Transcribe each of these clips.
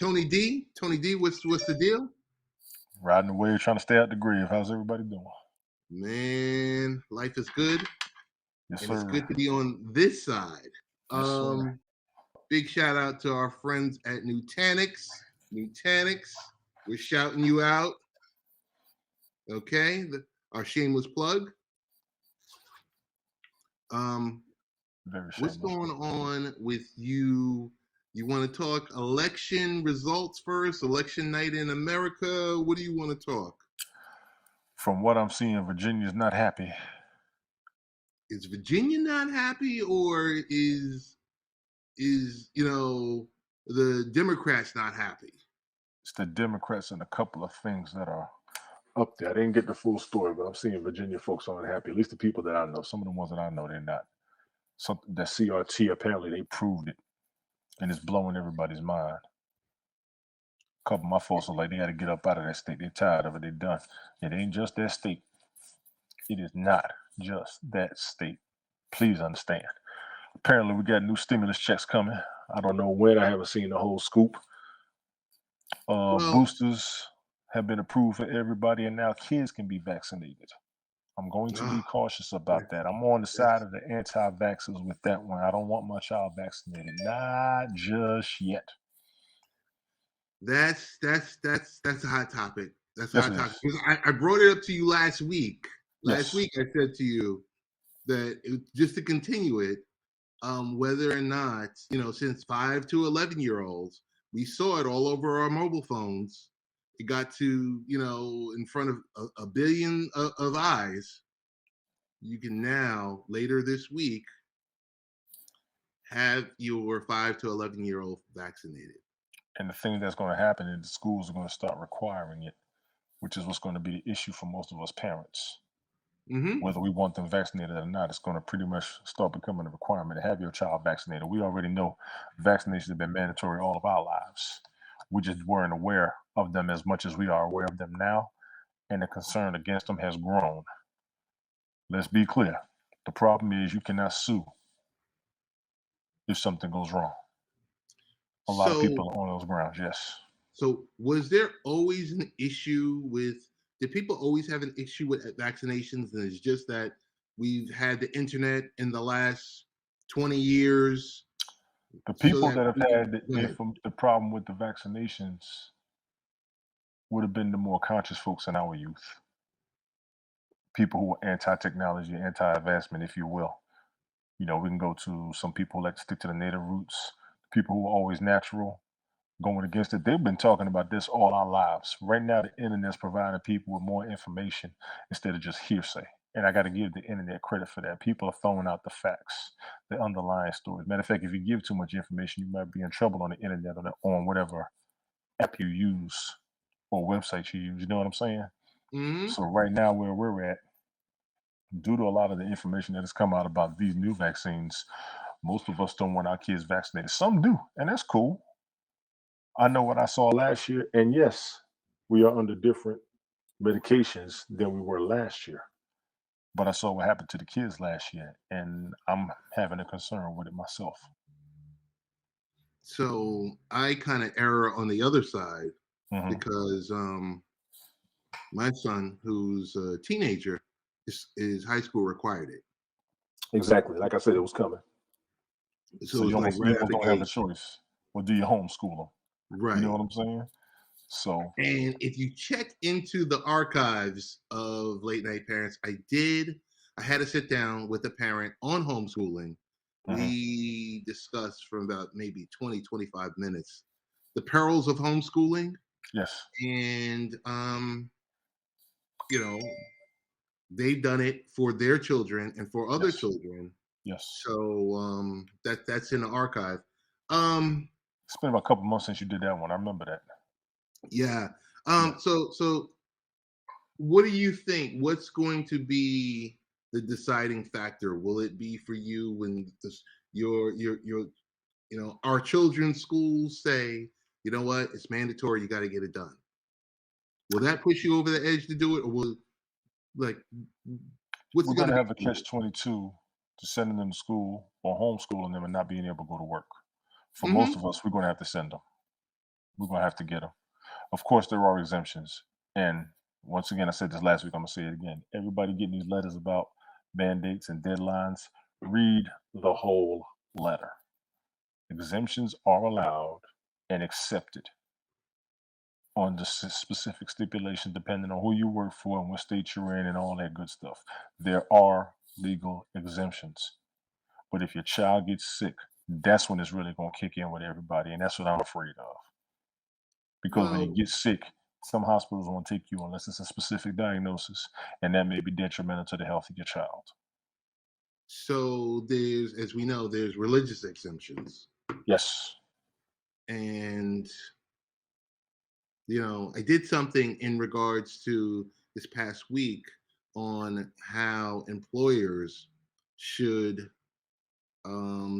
Tony D, what's the deal? Riding the wave, trying to stay out the grave. How's everybody doing? Man, life is good, Yes, and it's sir. good to be on this side. Yes, sir. Big shout out to our friends at Nutanix. Nutanix, we're shouting you out. Okay, our shameless plug. Very What's shameless. going on with you? You want to talk election results first? Election night in America? What do you want to talk? From what I'm seeing, Virginia's not happy. Is Virginia not happy, or is the Democrats not happy? It's the Democrats and a couple of things that are up there. I didn't get the full story, but I'm seeing Virginia folks aren't happy. At least the people that I know. Some of the ones that I know, they're not. Something that CRT, apparently they proved it, and it's blowing everybody's mind. A couple of my folks are like, they got to get up out of that state. They're tired of it. They're done. It ain't just that state. It is not just that state. Please understand. Apparently, we got new stimulus checks coming. I don't know when. I haven't seen the whole scoop. Well, Boosters have been approved for everybody, and now kids can be vaccinated. I'm going to be cautious about that. I'm on the side of the anti-vaxxers with that one. I don't want my child vaccinated. Not just yet. that's a hot topic. That's a Yes, hot it topic. is. Because I brought it up to you last week. Last Yes. week I said to you that just to continue it, whether or not, since 5 to 11-year-olds, we saw it all over our mobile phones. It got to, in front of a billion of eyes. You can now, later this week, have your 5 to 11-year-old vaccinated. And the thing that's going to happen is the schools are going to start requiring it, which is what's going to be the issue for most of us parents. Mm-hmm. Whether we want them vaccinated or not, it's going to pretty much start becoming a requirement to have your child vaccinated. We already know vaccinations have been mandatory all of our lives. We just weren't aware of them as much as we are aware of them now, and the concern against them has grown. Let's be clear. The problem is you cannot sue if something goes wrong. A lot of So, people are on those grounds, yes. so was there always an issue with? Did people always have an issue with vaccinations, and it's just that we've had the internet in the last 20 years, The so people that that have we can had go ahead. the problem with the vaccinations would have been the more conscious folks in our youth. People who were anti-technology, anti-advancement, if you will. You know, we can go to some people who like to stick to the native roots, people who are always natural, going against it. They've been talking about this all our lives. Right now, the internet's providing people with more information instead of just hearsay. And I got to give the internet credit for that. People are throwing out the facts, the underlying stories. Matter of fact, if you give too much information, you might be in trouble on the internet or on whatever app you use or website you use. You know what I'm saying? Mm-hmm. So right now, where we're at, due to a lot of the information that has come out about these new vaccines, most of us don't want our kids vaccinated. Some do, and that's cool. I know what I saw last year, and yes, we are under different medications than we were last year. But I saw what happened to the kids last year, and I'm having a concern with it myself. So I kind of err on the other side Hmm. because my son, who's a teenager, is high school required it. Exactly. Like I said, it was coming. So So it's you like almost right you out almost the don't have a gate. choice. Or do you homeschool them? You know Right. what I'm saying? So And if you check into the archives of late night parents, I had to sit down with a parent on homeschooling. mhm, We discussed for about maybe 20, 25 minutes the perils of homeschooling. yes, And, you know, they've done it for their children and for other yes, children. yes. So that's in the archive. Um, It's been about a couple months since you did that one. I remember that. yeah. Yeah. So what do you think? What's going to be the deciding factor? Will it be for you when your our children's schools say, you know what, it's mandatory, you got to get it done? Will that push you over the edge to do it, or will like what's We're it going going to to be have a for you? catch 22 to sending them to school or homeschooling them and not being able to go to work. For most Mm-hmm. of us, we're going to have to send them. We're gonna have to get them. Of course, there are exemptions, and once again, I said this last week. I'm gonna say it again. Everybody getting these letters about mandates and deadlines. Read the whole letter. Exemptions are allowed and accepted on the specific stipulation depending on who you work for and what state you're in and all that good stuff. There are legal exemptions. But if your child gets sick, that's when it's really going to kick in with everybody. And that's what I'm afraid of. Because when you Well, get sick, some hospitals won't take you unless it's a specific diagnosis. And that may be detrimental to the health of your child. so there's, as we know, there's religious exemptions. Yes. And, I did something in regards to this past week on how employers should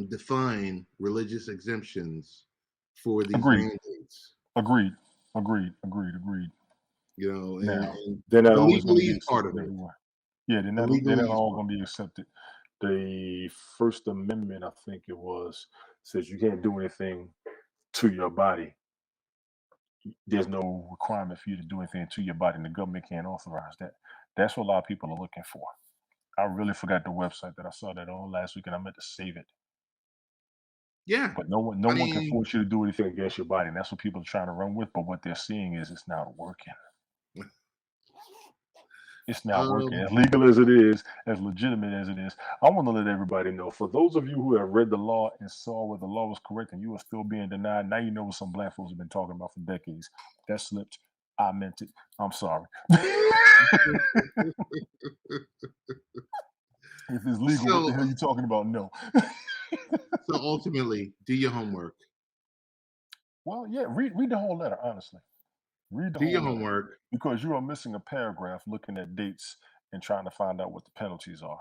define religious exemptions for these Agreed. mandates. Agreed. Agreed. Agreed. Agreed. Now, And they're not the always going to be legalese part accepted of it. everywhere. Yeah, The they're not legalese all part. going to be accepted. The First Amendment, I think it was, says you can't do anything to your body. There's no requirement for you to do anything to your body, and the government can't authorize that. That's what a lot of people are looking for. I really forgot the website that I saw that on last week, and I meant to save it. Yeah. But no I one can mean, force you to do anything against your body, and that's what people are trying to run with. But what they're seeing is it's not working. It's not working. um, As legal as it is, as legitimate as it is, I want to let everybody know. For those of you who have read the law and saw where the law was correct and you are still being denied, now you know what some black folks have been talking about for decades. That slipped. I meant it. I'm sorry. If it's legal, what the so hell are you talking about? No. so ultimately, do your homework. Well, yeah, read the whole letter, honestly. Read the Do your whole letter. homework. Because you are missing a paragraph looking at dates and trying to find out what the penalties are.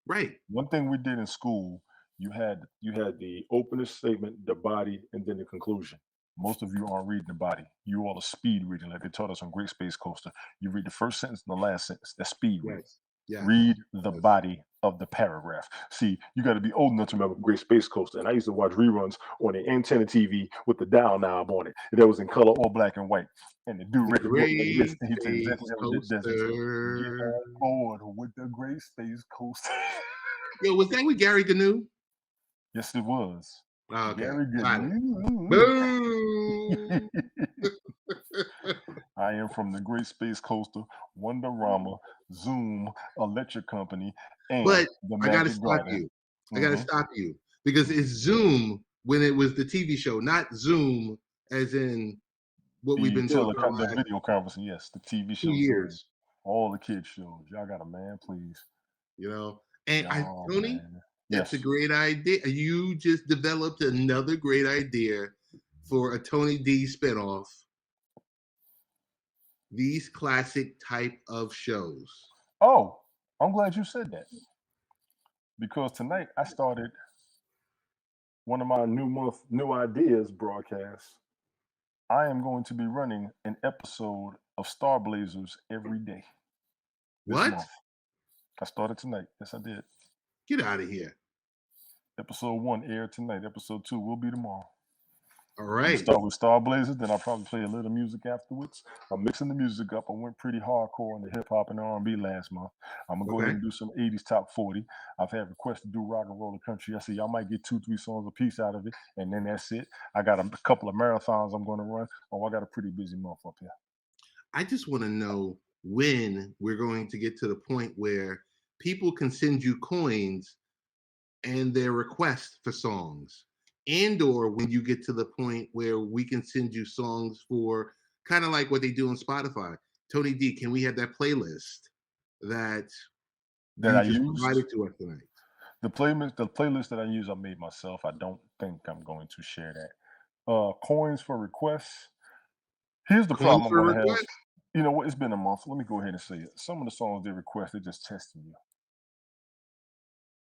Right. One thing we did in school, you had the opening statement, the body, and then the conclusion. Most of you aren't reading the body. You all are speed reading, like they taught us on Great Space Coaster. You read the first sentence and the last sentence. That's speed reading. Yes. Yes. Read the Yes. body of the paragraph. See, you got to be old enough to remember Great Space Coaster. And I used to watch reruns on the antenna TV with the dial knob on it. That was in color or black and white. And the dude The read the book like this, Great and he'd say exactly Space how it does. He said, "Get Coaster. on board with the Great Space Coaster." Yo, was that with Gary Gnu? Yes, it was. Oh, okay. Gary Got it. Good. Boom. I am from the Great Space Coaster, Wonderama, Zoom, Electric Company, and But the I gotta Magic stop Garden. you. I gotta stop you because it's Zoom when it was the TV show, not Zoom as in what we've been talking about The last video conferencing, yes, the TV two show Zoom, years. all the kids shows. Y'all got a man, please. And Y'all, Tony, man. that's a Yes. great idea. You just developed another great idea for a Tony D spinoff. These classic type of shows. Oh, I'm glad you said that because tonight I started one of my new ideas broadcasts. I am going to be running an episode of Star Blazers every day this What? month. I started tonight. Yes, I did. Get out of here. Episode 1 aired tonight. Episode 2 will be tomorrow. All I'm gonna right. start with Star Blazers, then I'll probably play a little music afterwards. I'm mixing the music up. I went pretty hardcore on the hip hop and R&B last month. I'm gonna go ahead Okay. and do some 80s top 40. I've had requests to do rock and roll and country. I said y'all might get 2-3 songs a piece out of it, and then that's it. I got a couple of marathons I'm gonna run. Oh, I got a pretty busy month up here. I just want to know when we're going to get to the point where people can send you coins and their requests for songs, and or when you get to the point where we can send you songs for kind of like what they do on Spotify. Tony D, can we have that playlist that That you I just used. provided to us tonight? The playlist that I use, I made myself. I don't think I'm going to share that. Coins for requests. Here's the Coins problem I'm for going to have. requests? You know what? It's been a month. Let me go ahead and say it. Some of the songs they request, they're just testing you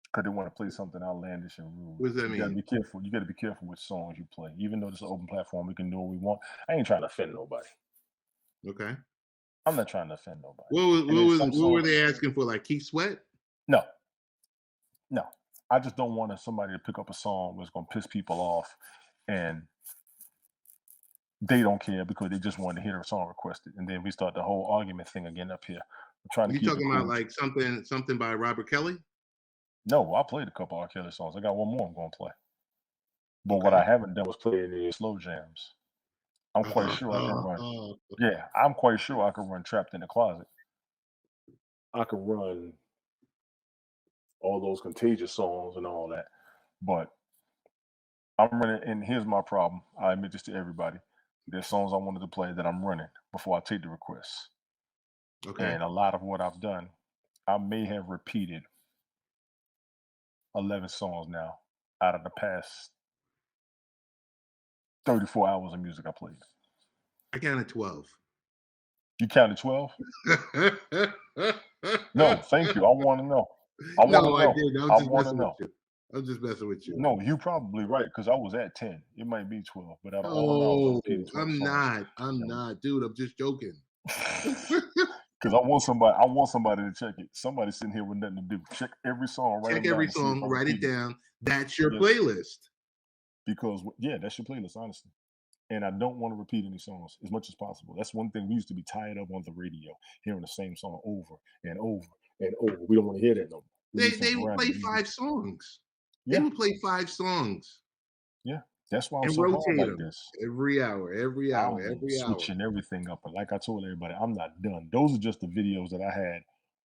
because they want to play something outlandish and rude. What does that You got to mean? be careful. You got to be careful which songs you play. Even though it's an open platform, we can do what we want. I ain't trying to offend nobody. Okay. I'm not trying to offend nobody. What And then was some what were songs, they asking for? Like Keith Sweat? no, no. I just don't want somebody to pick up a song that's going to piss people off and They don't care because they just wanted to hear a song requested, and then we start the whole argument thing again up here. I'm trying to You keep it talking about cool. like something by Robert Kelly? No, I played a couple R. Kelly songs. I got one more I'm gonna play. But what I Okay. haven't done was play any slow jams. I'm quite sure I can run. Yeah, I'm quite sure I can run Trapped in the Closet. I can run all those Contagious songs and all that. But I'm running, and here's my problem. I admit this to everybody. There's songs I wanted to play that I'm running before I take the requests. Okay. And a lot of what I've done, I may have repeated 11 songs now out of the past 34 hours of music I played. I counted 12. You counted 12? No, thank you. I want to know. I want to No, I know. didn't. I I was just want to messing with know. you. I was just messing with you. No, you probably right because I was at 10. It might be 12, but out of all them hours, I Oh, repeated 12 I'm songs. not. I'm not, dude. I'm just joking. Because I want somebody to check it. Somebody sitting here with nothing to do. Check every song, write Check them down every to see if song, I write it repeated. down. That's your Yes, playlist. because yeah, that's your playlist, honestly. And I don't want to repeat any songs as much as possible. That's one thing we used to be tired of on the radio, hearing the same song over and over and over. We don't want to hear that no more. We need They some would variety. play 5 songs. They Yeah, would play 5 songs yeah. That's why I'm and so hard rotate like them this. every hour, every hour, I'm every hour. switching everything up. And like I told everybody, I'm not done. Those are just the videos that I had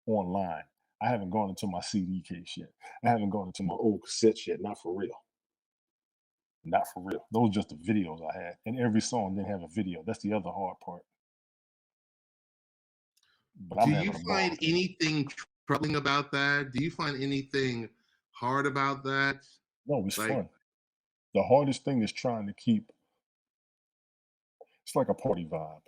online. I haven't gone into my CD case yet. I haven't gone into my old cassettes yet. Not for real. Not for real. Those are just the videos I had. And every song didn't have a video. That's the other hard part. But Do I'm you having a ball. find anything troubling about that? Do you find anything hard about that? No, it's Like, fun. The hardest thing is trying to keep, it's like a party vibe.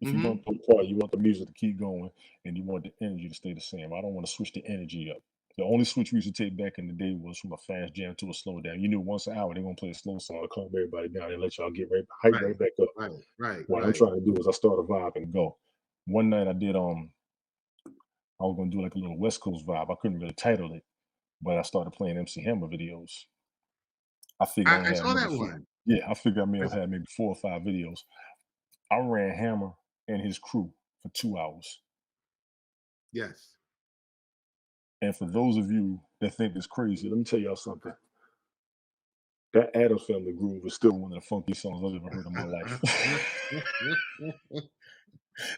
If you're going mhm. to a party, you want the music to keep going and you want the energy to stay the same. I don't want to switch the energy up. The only switch we used to take back in the day was from a fast jam to a slow down. You knew once an hour they're gonna play a slow song to calm everybody down and let y'all get right hype Right, right back up. right, right, What I'm right. trying to do is I start a vibe and go. One night I was gonna do like a little West Coast vibe. I couldn't really title it, but I started playing MC Hammer videos. I figured I only I had saw maybe that four. one. Yeah, I figured I may I have s had maybe 4 or 5 videos. I ran Hammer and his crew for 2 hours. Yes. And for those of you that think it's crazy, let me tell y'all something. That Adams Family groove is still one of the funky songs I've ever heard in my life.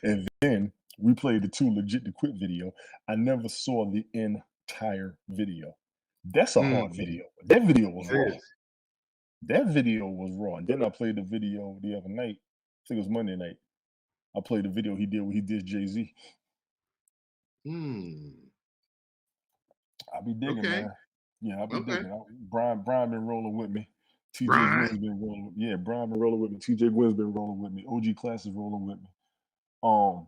And then we played the Too Legit to Quit video. I never saw the entire video. That's a hard Mm, video. That video was it raw. is. That video was raw. And then I played the video the other night. I think it was Monday night. I played the video he did where he did Jay-Z. Mm. I be digging, Okay, man. Yeah, I be okay. digging. Brian been rolling with me. TJ Right. Gwynn's been rolling. Yeah, Brian been rolling with me. TJ Gwynn's been rolling with me. OG Class is rolling with me. Um,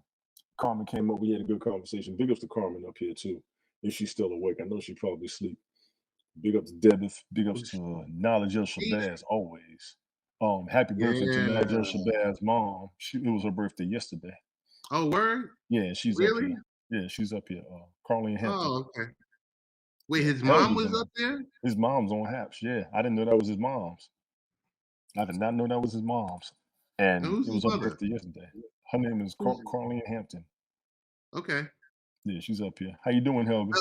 Carmen came up. We had a good conversation. Big ups to Carmen up here too. If she's still awake, I know she probably sleep. Big ups to Debith. Big ups to Knowledge El She's Shabazz always. Happy birthday to Knowledge El yeah. Shabazz mom. It was her birthday yesterday. Oh, word? Yeah, she's up Really? here. Yeah, she's up here. Carleen Hampton. Oh, okay. Wait, Yeah, his mom Helga's was in up there? his mom's on Haps. Yeah, I didn't know that was his mom's. I did not know that was his mom's. And And who's it his was her mother? birthday yesterday. Her name is Who's Carleen Hampton. okay. Yeah, she's up here. How you doing, Helga?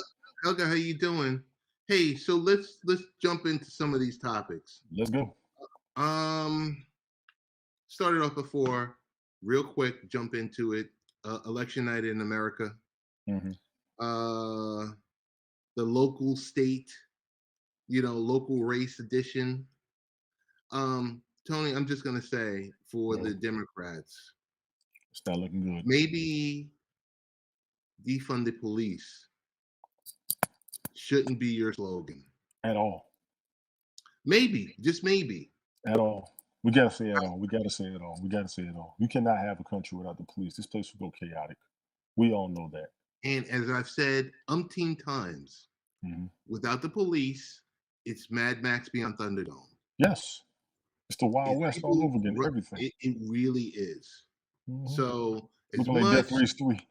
Helga, how you doing? Hey, so let's jump into some of these topics. Let's go. Um, started off before, real quick, jump into it. Election night in America. Hmm. Uh, the local state, local race edition. Tony, I'm just gonna say for the Mhm. Democrats, It's not looking good maybe defund the police shouldn't be your slogan. at all. Maybe, just maybe. At all. We gotta say it all. We gotta say it all. We gotta say it all. We cannot have a country without the police. This place would go chaotic. We all know that. And as I've said umpteen times, Hmm. without the police, it's Mad Max Beyond Thunderdome. Yes, it's the Wild If West all people, over again. Everything. it really is. Hmm. So as Looking like Death much, Race 3.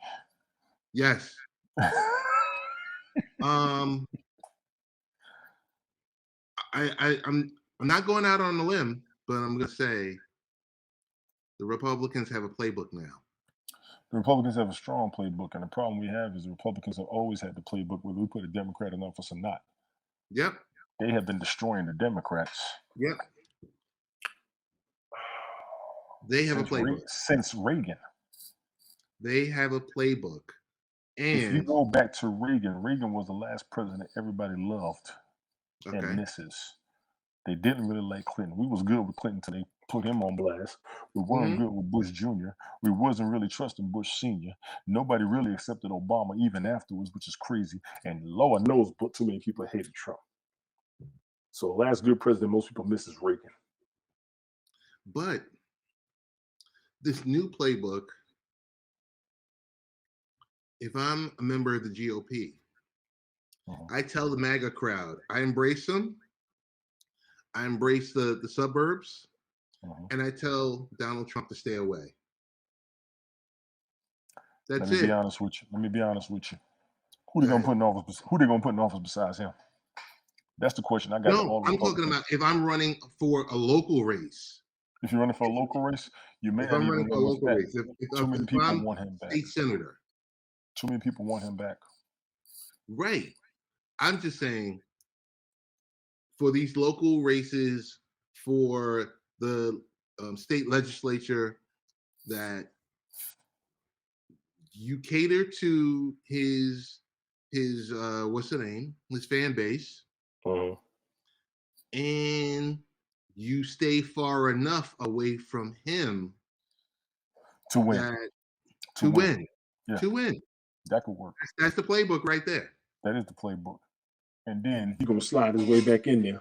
yes, um, I'm not going out on a limb, but I'm gonna say The Republicans have a playbook now. The Republicans have a strong playbook, and the problem we have is the Republicans have always had the playbook whether we put a Democrat in office or not. Yep. They have been destroying the Democrats. Yep. They have a playbook. Since Reagan. They have a playbook. And if you go back to Reagan was the last president everybody loved and misses. They didn't really like Clinton. We was good with Clinton until they put him on blast. We weren't good with Bush Jr. We wasn't really trusting Bush Sr. Nobody really accepted Obama even afterwards, which is crazy. And Lord knows, but too many people hated Trump. So the last good president most people miss is Reagan. But this new playbook, if I'm a member of the GOP, I tell the MAGA crowd, I embrace them. I embrace the suburbs, and I tell Donald Trump to stay away. That's it. Let me be honest with you. Who they gonna put in office? Who they gonna put in office besides him? That's the question I got. No, I'm talking about if I'm running for a local race. If you're running for a local race, you may not even for a local race. Too many people want him back. State senator. Too many people want him back. Right. I'm just saying, for these local races, for the state legislature, that you cater to his what's the name? His fan base, and you stay far enough away from him to win. To win. Yeah. To win. That could work. That's the playbook right there. That is the playbook. And then he's gonna slide his way back in there.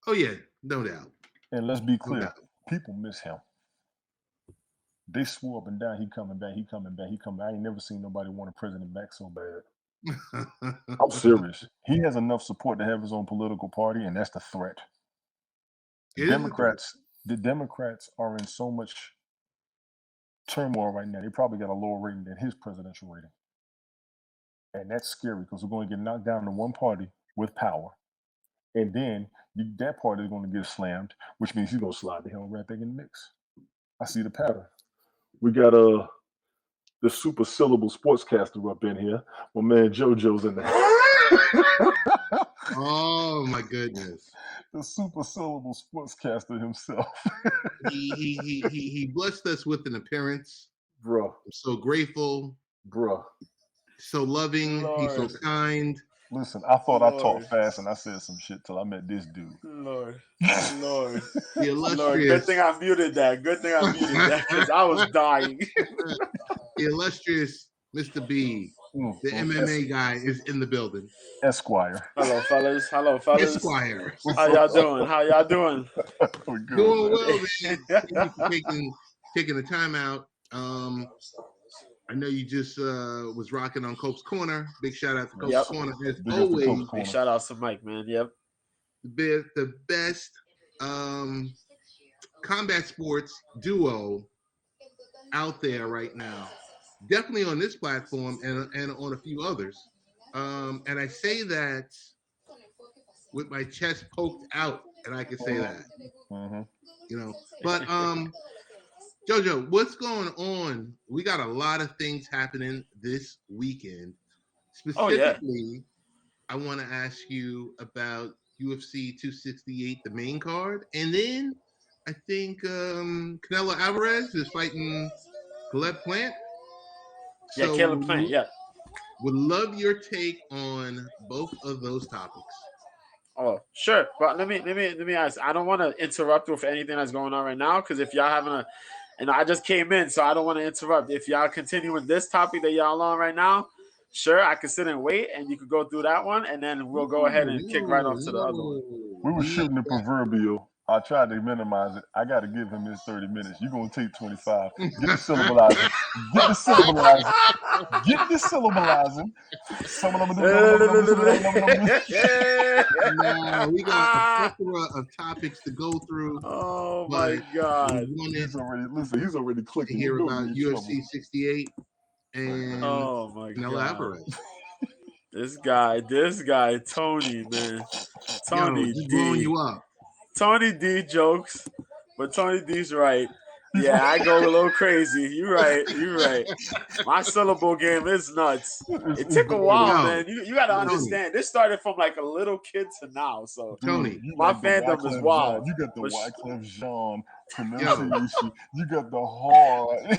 Oh yeah, no doubt. And let's be clear, people miss him. They swore up and down, he coming back. I ain't never seen nobody want a president back so bad. I'm serious. He has enough support to have his own political party, and that's the threat. The Democrats are in so much turmoil right now. They probably got a lower rating than his presidential rating. And that's scary because we're going to get knocked down to one party with power. And then that party is going to get slammed, which means he's going to slide the hell right back in the mix. I see the pattern. We got the super syllable sportscaster up in here. My man JoJo's in there. Oh my goodness. The super syllable sportscaster himself. he blessed us with an appearance. Bro. I'm so grateful. Bro. So loving. Lord. He's so kind. Listen, I thought I talked fast and I said some shit till I met this dude. Lord. The illustrious. Lord, good thing I muted that because I was dying. The illustrious Mr. B, the MMA guy, is in the building. Esquire. Hello, fellas. Esquire. How y'all doing? Doing well, man. Thank you for taking the time out. I know you just was rocking on Cope's Corner. Big shout out to Cope's Corner. As always, big shout out to Mike, man. Yep. The best combat sports duo out there right now. Definitely on this platform and on a few others. And I say that with my chest poked out, and I can say that. You know, but JoJo, what's going on? We got a lot of things happening this weekend. Specifically, I want to ask you about UFC 268, the main card. And then I think Canelo Alvarez is fighting Caleb Plant. So Caleb Plant, Would love your take on both of those topics. Oh, sure. But let me ask. I don't want to interrupt with anything that's going on right now, because if y'all having and I just came in, so I don't want to interrupt. If y'all continuing this topic that y'all on right now, sure, I can sit and wait, and you could go through that one, and then we'll go ahead and kick right off to the other one. We were shooting the proverbial. I tried to minimize it. I got to give him his 30 minutes. You're going to take 25. Get the syllabalizing. Some of them No, we got a plethora of topics to go through. Oh my God! He's already clicking. To hear about UFC 68 and Canelo Alvarez. This guy, Tony, man, Tony D, blowing you up. Tony D jokes, but Tony D's right. Yeah, I go a little crazy. You're right. My syllable game is nuts. It took a while, Yo, man. You got to Tony. understand. This started from like a little kid to now. So Tony, you my like the fandom is Wyclef wild. Jean. You got the But Wyclef Jean pronunciation. You got the hard.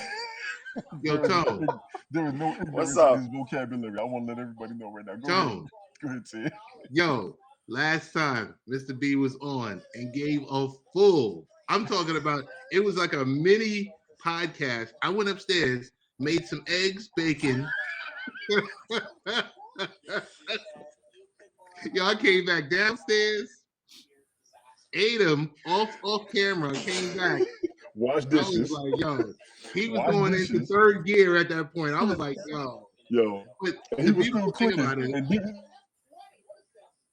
yo, Tone, There is no What's ignorance up? in his vocabulary. I want to let everybody know right now. Tone. Go ahead, Ted. Yo, last time Mr. B was on and gave a full, I'm talking about, it was like a mini podcast. I went upstairs, made some eggs, bacon. Yo, I came back downstairs, ate them off camera, came back. Wash I was dishes. like, yo, he was Wash going dishes. into third gear at that point. I was like, yo. But And the he was beautiful still thing clicking. about it, And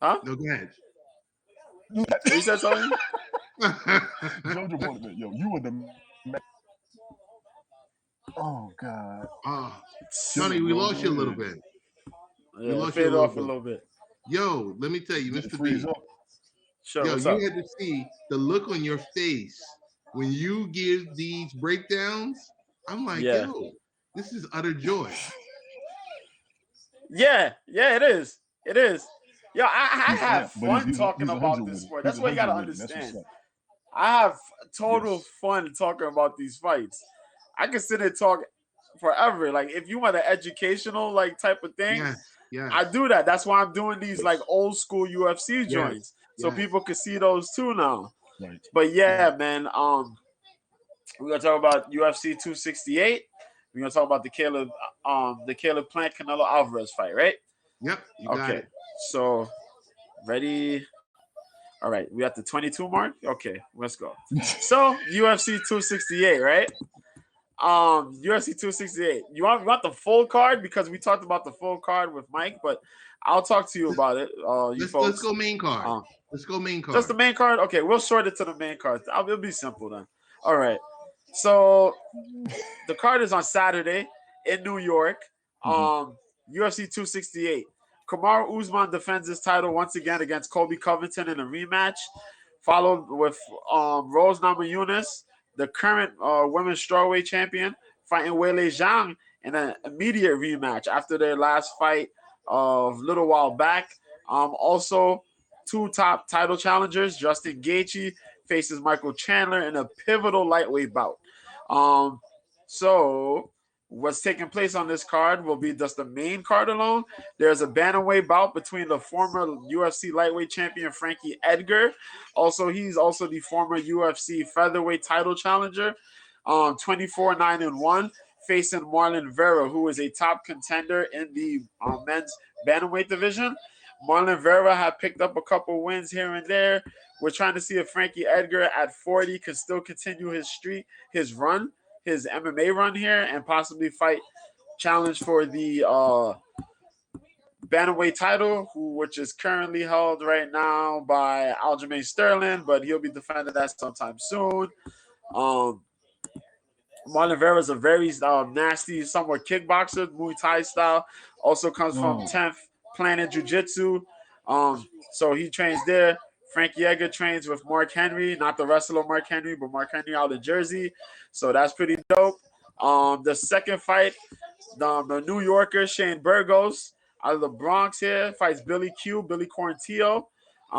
Huh? no, go ahead. You said something? Jojo wanted that. Yo, you were the man. Oh God. Tony, we lost you a little bit. Yeah, lost fade you a off a bit. little bit. Yo, let me tell you, Did it Mr. freeze B. up? Sure. Yo, What's you up? had to see the look on your face when you give these breakdowns. I'm like, Yeah. yo, this is utter joy. Yeah, it is. It is. Yo, I He's have amped, but fun he's talking a about hundred this with it. sport. He's That's a what you gotta hundred with it. That's what's understand. up. I have total Yes. fun talking about these fights. I can sit and talk forever. Like if you want an educational like type of thing, Yes. I do that. That's why I'm doing these like old school UFC joints, so yes. people can see those too now. Right. But yeah, man, we're gonna talk about UFC 268. We're gonna talk about the Caleb Plant Canelo Alvarez fight, right? Yep, you got Okay. it. So ready. All right, we at the 22 mark. Okay, let's go. So UFC 268, right? UFC 268. You want the full card because we talked about the full card with Mike, but I'll talk to you about it. Let's go main card. Let's go main card. Just the main card. Okay, we'll short it to the main card. It'll be simple then. All right. So the card is on Saturday in New York. UFC 268. Camaro Oozeman defends his title once again against Colby Covington in a rematch, followed with Rose Namajunas, the current women's strawweight champion, fighting Weili Zhang in an immediate rematch after their last fight of a little while back. Also, two top title challengers, Justin Gaichi faces Michael Chandler in a pivotal lightweight bout. So what's taking place on this card will be just the main card alone. There's a bantamweight bout between the former UFC lightweight champion Frankie Edgar. He's also the former UFC featherweight title challenger, 24-9-1, facing Marlon Vera, who is a top contender in the men's bantamweight division. Marlon Vera had picked up a couple wins here and there. We're trying to see if Frankie Edgar at 40 can still continue his streak, his MMA run here, and possibly challenge for the bantamweight title, which is currently held right now by Aljamain Sterling, but he'll be defending that sometime soon. Marlon Vera is a very nasty, somewhat kickboxer, Muay Thai style. Also comes from 10th Planet Jiu-Jitsu. So he trains there. Frankie Edgar trains with Mark Henry, not the wrestler Mark Henry, but Mark Henry out of Jersey. So that's pretty dope. The second fight, the New Yorker Shane Burgos out of the Bronx here fights Billy Quarantillo.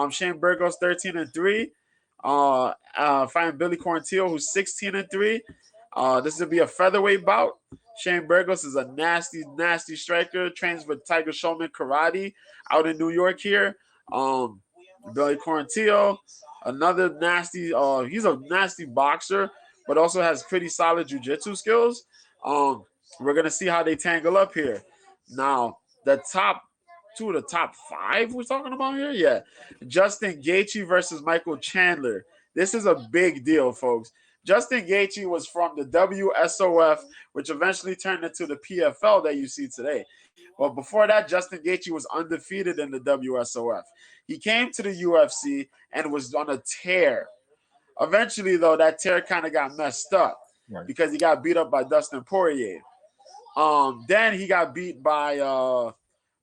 Shane Burgos 13-3. Fighting Billy Quarantillo, who's 16-3. This will be a featherweight bout. Shane Burgos is a nasty, nasty striker. Trains with Tiger Showman Karate out in New York here. Billy Quarantillo, another nasty. He's a nasty boxer, but also has pretty solid jiu-jitsu skills. We're gonna see how they tangle up here. Now, the top five we're talking about here, yeah. Justin Gaichi versus Michael Chandler. This is a big deal, folks. Justin Gaichi was from the WSOF, which eventually turned into the PFL that you see today. But before that, Justin Gaichi was undefeated in the WSOF. He came to the UFC and was on a tear. Eventually, though, that tear kind of got messed up because he got beat up by Dustin Poirier. Then he got beat by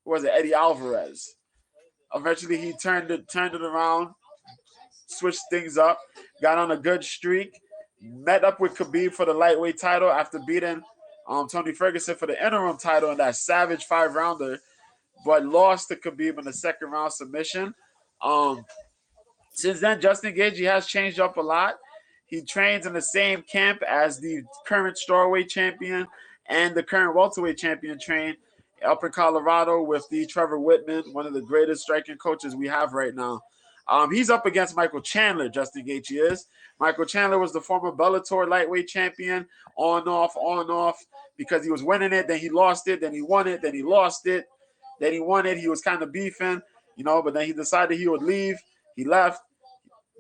Eddie Alvarez. Eventually, he turned it around, switched things up, got on a good streak. met up with Khabib for the lightweight title after beating Tony Ferguson for the interim title in that savage 5-rounder, but lost to Khabib in the second round submission. Since then, Justin Gagey has changed up a lot. He trains in the same camp as the current strawweight champion and the current welterweight champion train up in Colorado with the Trevor Whitman, one of the greatest striking coaches we have right now. He's up against Michael Chandler, Justin Gagey is. Michael Chandler was the former Bellator lightweight champion, on, off, because he was winning it, then he lost it, then he won it, then he lost it, then he won it. He was kind of beefing, but then he decided he would leave. He left.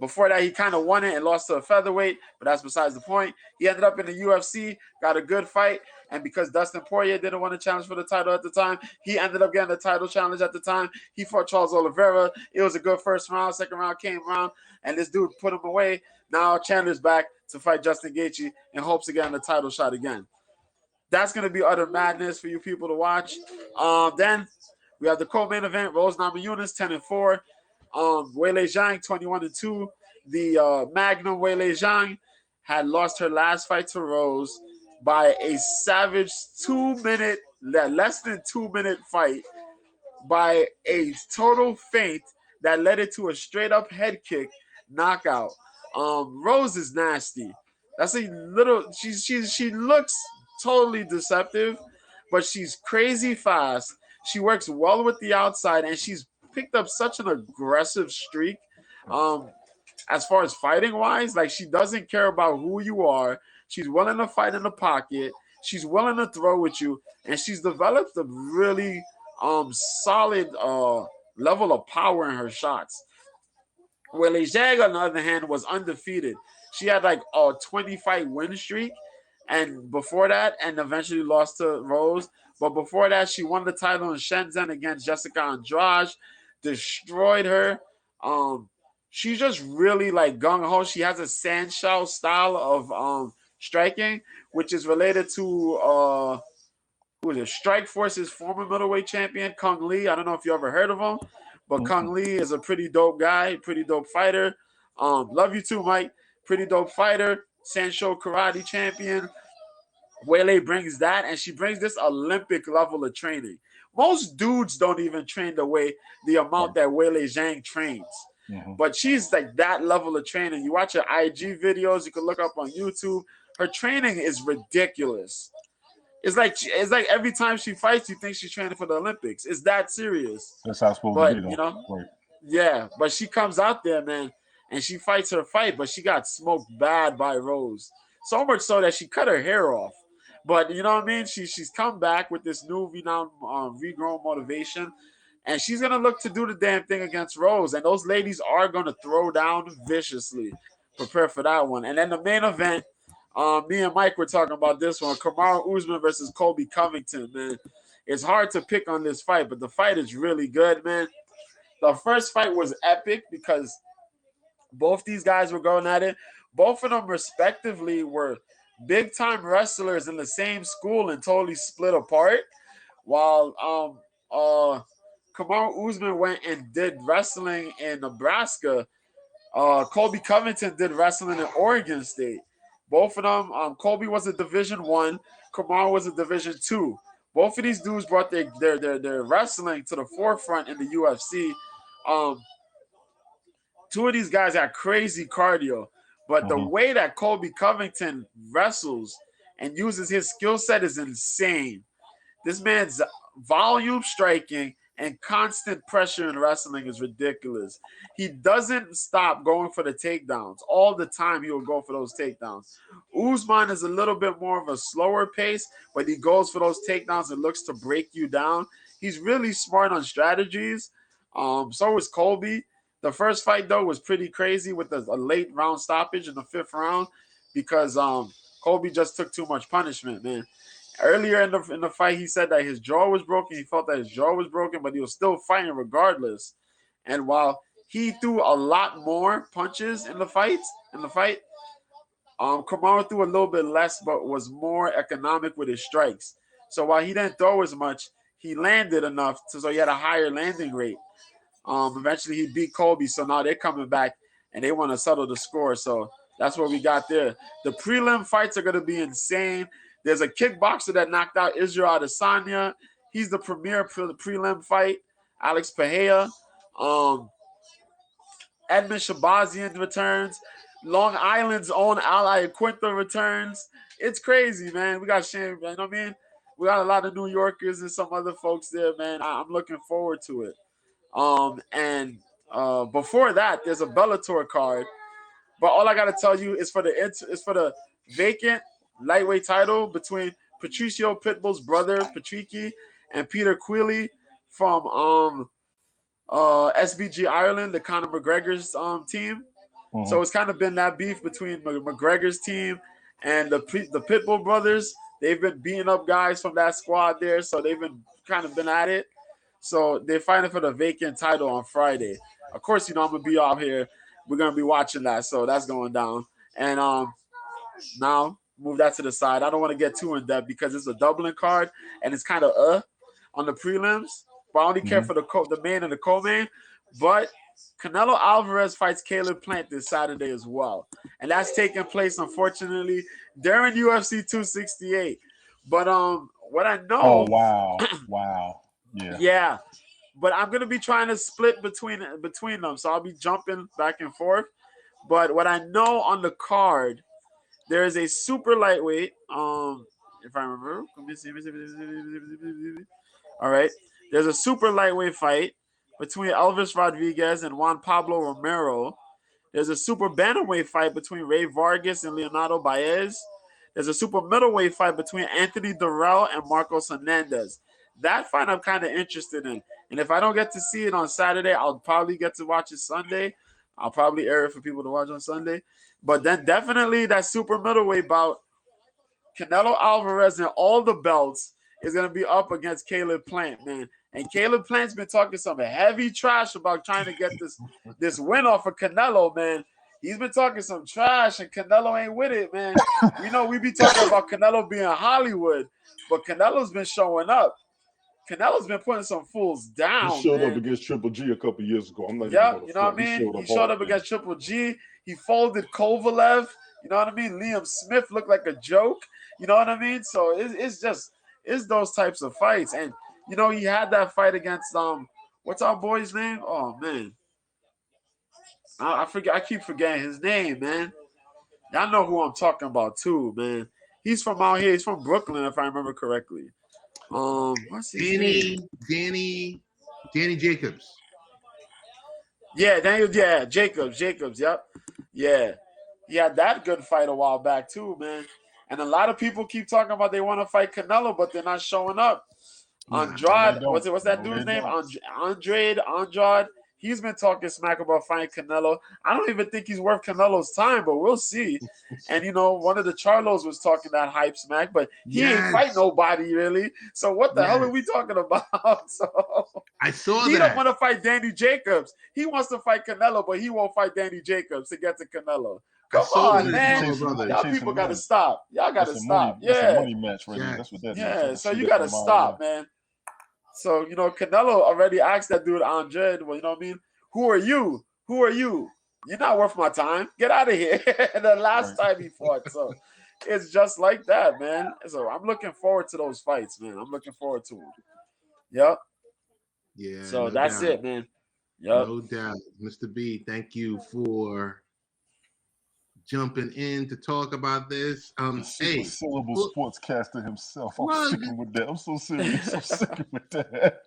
Before that, he kind of won it and lost to a featherweight, but that's besides the point. He ended up in the UFC, got a good fight, and because Dustin Poirier didn't want to challenge for the title at the time, he ended up getting the title challenge at the time. He fought Charles Oliveira. It was a good first round. Second round came around, and this dude put him away. Now Chandler's back to fight Justin Gaethje in hopes of getting the title shot again. That's going to be utter madness for you people to watch. Then we have the co-main event, Rose Namajunas, 10-4. Weili Zhang, 21-2. The Magnum Weili Zhang had lost her last fight to Rose by a savage less than 2-minute fight by a total feint that led it to a straight-up head kick knockout. Rose is nasty. That's a little. She looks totally deceptive, but she's crazy fast. She works well with the outside, and she's picked up such an aggressive streak. As far as fighting wise, like, she doesn't care about who you are. She's willing to fight in the pocket. She's willing to throw with you, and she's developed a really solid level of power in her shots. Weili Zhang, on the other hand, was undefeated. She had like a 20-fight win streak, and before that, and eventually lost to Rose. But before that, she won the title in Shenzhen against Jessica Andrade, destroyed her. She's just really like gung-ho. She has a Sanshao style of striking, which is related to Strike Force's former middleweight champion, Kung Lee. I don't know if you ever heard of him, but Kung Lee is a pretty dope guy, pretty dope fighter. Love you too, Mike. Pretty dope fighter, Sanshou karate champion. Weili brings that, and she brings this Olympic level of training. Most dudes don't even train the amount that Weili Zhang trains. Mm-hmm. But she's like that level of training. You watch her IG videos, you can look up on YouTube. Her training is ridiculous. It's like every time she fights, you think she's training for the Olympics. It's that serious. That's how it's supposed to be, though. Right. Yeah, but she comes out there, man, and she fights her fight, but she got smoked bad by Rose. So much so that she cut her hair off. But you know what I mean? She's come back with this new regrown motivation, and she's going to look to do the damn thing against Rose. And those ladies are going to throw down viciously. Prepare for that one. And then the main event, me and Mike were talking about this one, Camaro Oozeman versus Colby Covington, man. It's hard to pick on this fight, but the fight is really good, man. The first fight was epic because both these guys were going at it. Both of them, respectively, were big-time wrestlers in the same school and totally split apart. While Camaro Oozeman went and did wrestling in Nebraska, Colby Covington did wrestling in Oregon State. Both of them, Colby was a Division I, Camaro was a Division II. Both of these dudes brought their wrestling to the forefront in the UFC. Two of these guys had crazy cardio, but the way that Colby Covington wrestles and uses his skill set is insane. This man's volume striking and constant pressure in wrestling is ridiculous. He doesn't stop going for the takedowns. All the time he will go for those takedowns. Oozeman is a little bit more of a slower pace, but he goes for those takedowns and looks to break you down. He's really smart on strategies. So is Colby. The first fight, though, was pretty crazy with a late round stoppage in the 5th round because Colby just took too much punishment, man. Earlier in the fight, he said that his jaw was broken. He felt that his jaw was broken, but he was still fighting regardless. And while he threw a lot more punches in the fight, Camaro threw a little bit less, but was more economic with his strikes. So while he didn't throw as much, he landed enough so he had a higher landing rate. Eventually, he beat Colby, so now they're coming back and they want to settle the score. So That's what we got there. The prelim fights are going to be insane. There's a kickboxer that knocked out Israel Adesanya. He's the premier for the prelim fight. Alex Pereira. Edmund Shabazian returns. Long Island's own Ally Quinta returns. It's crazy, man. We got Shane, you know what I mean? We got a lot of New Yorkers and some other folks there, man. I'm looking forward to it. And before that, there's a Bellator card. But all I gotta tell you is for the vacant lightweight title between Patricio Pitbull's brother Patricky and Peter Queally from SBG Ireland, the Conor McGregor's team. Mm-hmm. So it's kind of been that beef between McGregor's team and the Pitbull brothers. They've been beating up guys from that squad there, so they've been kind of been at it. So they're fighting for the vacant title on Friday. Of course, I'm gonna be out here. We're gonna be watching that, so that's going down. And now move that to the side. I don't want to get too in depth because it's a Dublin card and it's kind of on the prelims. But I only care for the main and the co-main. But Canelo Alvarez fights Caleb Plant this Saturday as well, and that's taking place unfortunately during UFC 268. But what I know. Oh wow. Yeah. But I'm gonna be trying to split between them, so I'll be jumping back and forth. But what I know on the card, there is a super lightweight. If I remember, all right. There's a super lightweight fight between Elvis Rodriguez and Juan Pablo Romero. There's a super bantamweight fight between Ray Vargas and Leonardo Baez. There's a super middleweight fight between Anthony Durrell and Marcos Hernandez. That fight I'm kind of interested in. And if I don't get to see it on Saturday, I'll probably get to watch it Sunday. I'll probably air it for people to watch on Sunday. But then definitely that super middleweight bout, Canelo Alvarez and all the belts is going to be up against Caleb Plant, man. And Caleb Plant's been talking some heavy trash about trying to get this win off of Canelo, man. He's been talking some trash, and Canelo ain't with it, man. We be talking about Canelo being Hollywood, but Canelo's been showing up. Canelo's been putting some fools down. He showed up against Triple G a couple years ago. You know what I mean? He showed up against Triple G. He folded Kovalev. You know what I mean? Liam Smith looked like a joke. You know what I mean? So it's those types of fights. And he had that fight against what's our boy's name? Oh man, I forget. I keep forgetting his name, man. Y'all know who I'm talking about too, man. He's from out here. He's from Brooklyn, if I remember correctly. What's his name? Danny Jacobs. Yeah, Jacobs. Yep. Yeah. He had that good fight a while back too, man. And a lot of people keep talking about they want to fight Canelo, but they're not showing up. Andrade, what's that dude's name? Andrade. He's been talking smack about fighting Canelo. I don't even think he's worth Canelo's time, but we'll see. And, one of the Charlos was talking that hype smack, but he ain't fight nobody, really. So what the hell are we talking about? So I saw he don't want to fight Danny Jacobs. He wants to fight Canelo, but he won't fight Danny Jacobs to get to Canelo. Come on, man. Y'all people got to stop. Y'all got to stop. It's a money match right now. That's what that is. Yeah, so you got to stop, man. So, Canelo already asked that dude, Andre, well, you know what I mean? Who are you? You're not worth my time. Get out of here. The last time he fought. So, it's just like that, man. So, I'm looking forward to those fights, man. I'm looking forward to them. Yep. Yeah. So, that's it, man. Yep. No doubt. Mr. B, thank you for jumping in to talk about this. Hey, syllable sportscaster himself. I'm sticking with that. I'm so serious. I'm sticking with that.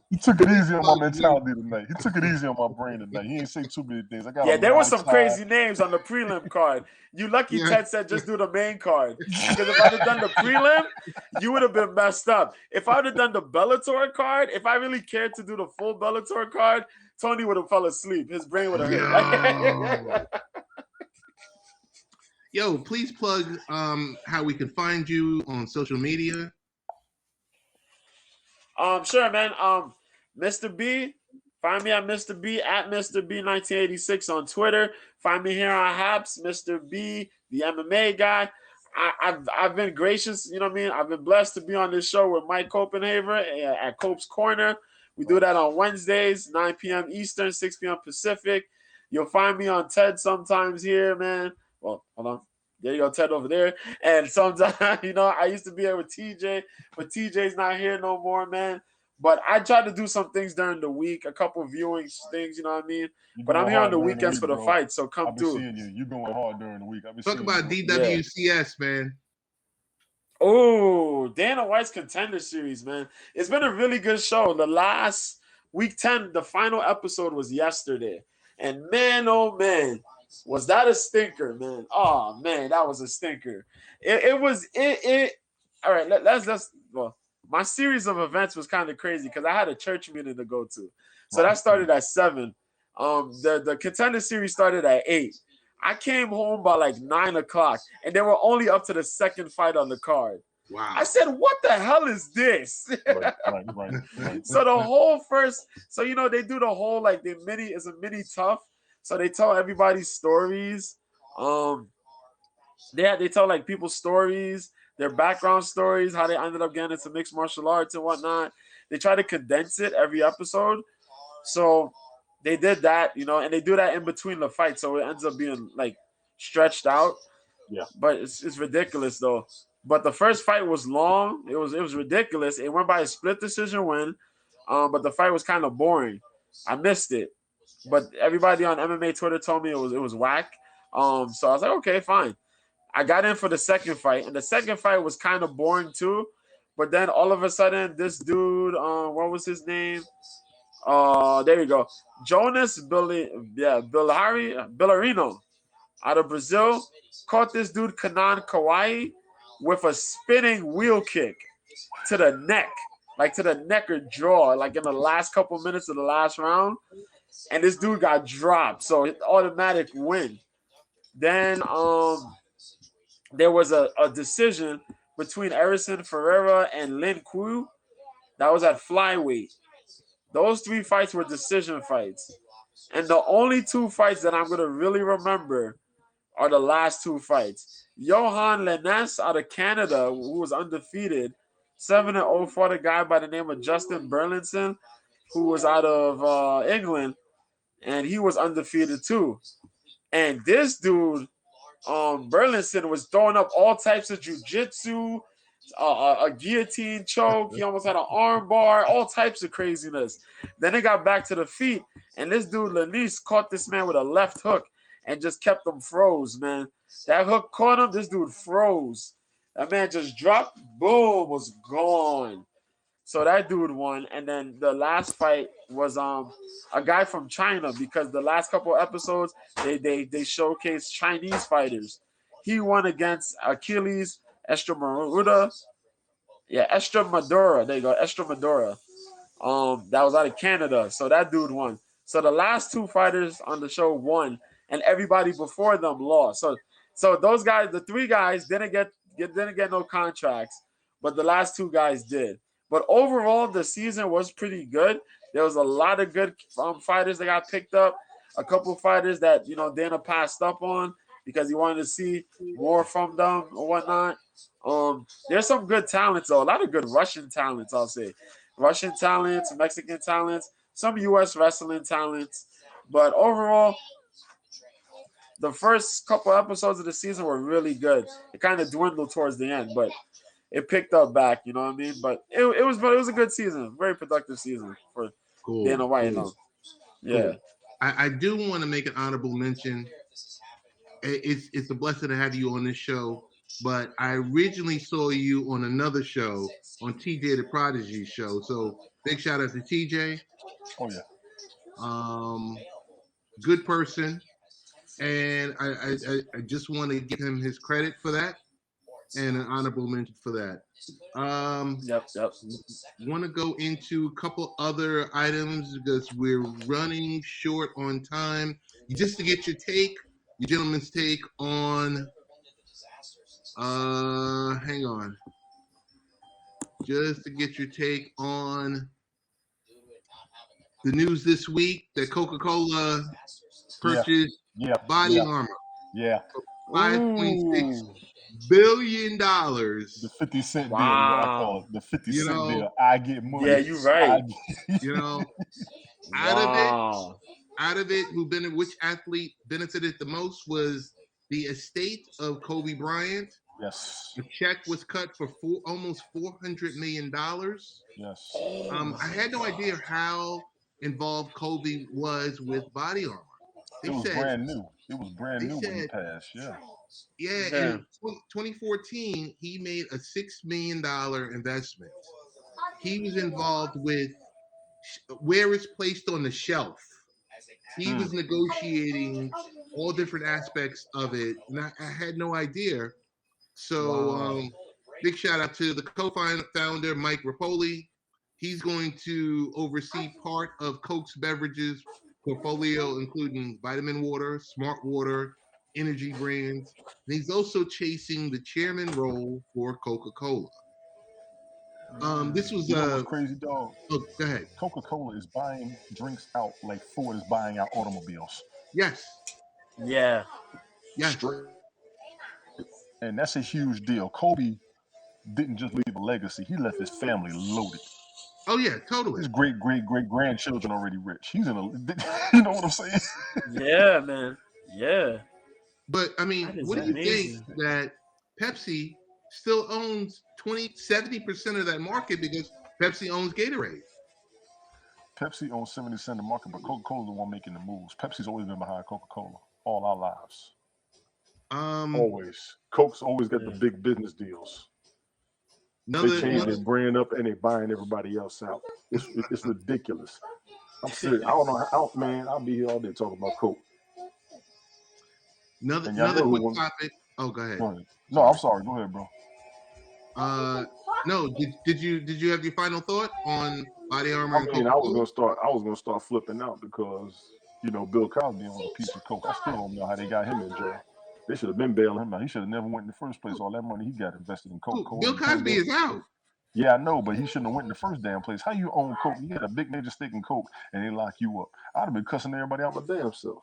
He took it easy on my mentality tonight. He took it easy on my brain tonight. He ain't say too many things. There were some crazy names on the prelim card. You lucky Ted said just do the main card. Because if I'd have done the prelim, you would have been messed up. If I would have done the Bellator card, if I really cared to do the full Bellator card, Tony would have fell asleep. His brain would have hurt. Yo, please plug how we can find you on social media. Sure, man. Mr. B, find me at Mr. B at Mr. B 1986 on Twitter. Find me here on Haps, Mr. B, the MMA guy. I've been gracious, you know what I mean? I've been blessed to be on this show with Mike Copenhaver at Cope's Corner. We do that on Wednesdays, 9 p.m. Eastern, 6 p.m. Pacific. You'll find me on Ted sometimes here, man. Well, hold on. There you go, Ted over there. And sometimes, I used to be here with TJ, but TJ's not here no more, man. But I try to do some things during the week, a couple viewing things, you know what I mean? But I'm here on the weekends for the fight, so come I've been through. seeing you. You're going hard during the week. I've been Talk seeing about you. DWCS, man. Oh, Dana White's Contender Series, man. It's been a really good show. The last week 10, the final episode was yesterday. And man, oh man, was that a stinker, man. Oh man, that was a stinker. It was all right, well, my series of events was kind of crazy because I had a church meeting to go to. So that started at 7. The Contender Series started at 8. I came home by like 9 o'clock, and they were only up to the second fight on the card. Wow. I said, what the hell is this? Right. So the whole first, they do the whole, like, it's a mini tough. So they tell everybody's stories. They tell, like, people's stories, their background stories, how they ended up getting into mixed martial arts and whatnot. They try to condense it every episode. So they did that, and they do that in between the fight, so it ends up being like stretched out. Yeah. But it's ridiculous though. But the first fight was long. It was ridiculous. It went by a split decision win. But the fight was kind of boring. I missed it. But everybody on MMA Twitter told me it was whack. So I was like, okay, fine. I got in for the second fight, and the second fight was kind of boring too. But then all of a sudden, this dude, what was his name? There you go. Jonas Billarino out of Brazil caught this dude Kanan Kawai with a spinning wheel kick to the neck, like to the neck or jaw, like in the last couple minutes of the last round. And this dude got dropped, so it automatic win. Then there was a decision between Erison Ferreira and Lin Ku. That was at flyweight. Those 3 fights were decision fights. And the only 2 fights that I'm going to really remember are the last 2 fights. Johan Lennes out of Canada, who was undefeated, 7-0, fought a guy by the name of Justin Burlinson, who was out of England, and he was undefeated too. And this dude, Burlinson, was throwing up all types of jiu-jitsu, a guillotine choke. He almost had an arm bar, all types of craziness. Then they got back to the feet, and this dude, Lenise, caught this man with a left hook and just kept him froze, man. That hook caught him. This dude froze. That man just dropped, boom, was gone. So that dude won. And then the last fight was a guy from China, because the last couple episodes, they showcased Chinese fighters. He won against Achilles Estremadura. Yeah, Estremadura. There you go, Estremadura. That was out of Canada. So that dude won. So the last 2 fighters on the show won, and everybody before them lost. So those guys, the 3 guys, didn't get no contracts, but the last 2 guys did. But overall, the season was pretty good. There was a lot of good fighters that got picked up. A couple fighters that Dana passed up on because he wanted to see more from them or whatnot. There's some good talents though. A lot of good Russian talents, I'll say. Russian talents, Mexican talents, some U.S. wrestling talents. But overall, the first couple episodes of the season were really good. It kind of dwindled towards the end, but it picked up back. You know what I mean? But it was a good season, very productive season for Dana White. Cool. Yeah. Cool. I do want to make an honorable mention. It's a blessing to have you on this show, but I originally saw you on another show, on TJ the Prodigy show. So big shout out to TJ. Oh yeah. Good person, and I just want to give him his credit for that, and an honorable mention for that. Yep. Want to go into a couple other items because we're running short on time. Just to get your gentleman's take on. Hang on. Just to get your take on the news this week that Coca-Cola purchased body armor. Yeah. $5.6 billion. The 50 cent deal, what I call it. The 50 cent deal. I get money. Yeah, you're right. Out of it, out of it, which athlete benefited the most was the estate of Kobe Bryant. Yes. The check was cut for almost $400 million. Yes. I had no idea how involved Colby was with body armor. It was brand new. It was brand new when he passed. Yeah. Yeah, in 2014, he made a $6 million investment. He was involved with where it's placed on the shelf. He was negotiating all different aspects of it, and I had no idea. So, big shout out to the co-founder, Mike Rapoli. He's going to oversee part of Coke's beverages portfolio, including vitamin water, smart water, energy brands. And he's also chasing the chairman role for Coca-Cola. This was what's crazy, dog? Oh, go ahead. Coca-Cola is buying drinks out like Ford is buying out automobiles. Yes. Yeah. Yes. And that's a huge deal. Kobe didn't just leave a legacy; he left his family loaded. Oh yeah, totally. His great grandchildren already rich. He's in a, you know what I'm saying? Yeah, man. Yeah. But I mean, what do you think that Pepsi still owns 70% of that market because Pepsi owns Gatorade? Pepsi owns 70% of the market, but Coca-Cola's the one making the moves. Pepsi's always been behind Coca-Cola all our lives. Always. Coke's always got the big business deals. They change their brand up and they buying everybody else out. It's ridiculous. I'm serious. I don't know man, I'll be here all day talking about Coke. Another quick topic. Oh, go ahead. No, I'm sorry. Go ahead, bro. No. Did you have your final thought on body armor? I mean, I was gonna start flipping out because Bill Cosby owns a piece of Coke. I still don't know how they got him in jail. They should have been bailing him out. He should have never went in the first place. All that money he got invested in Coca-Cola. Bill Cosby is out. Yeah, I know, but he shouldn't have went in the first damn place. How you own Coke? You had a big major stake in Coke, and they lock you up. I'd have been cussing everybody out my damn self.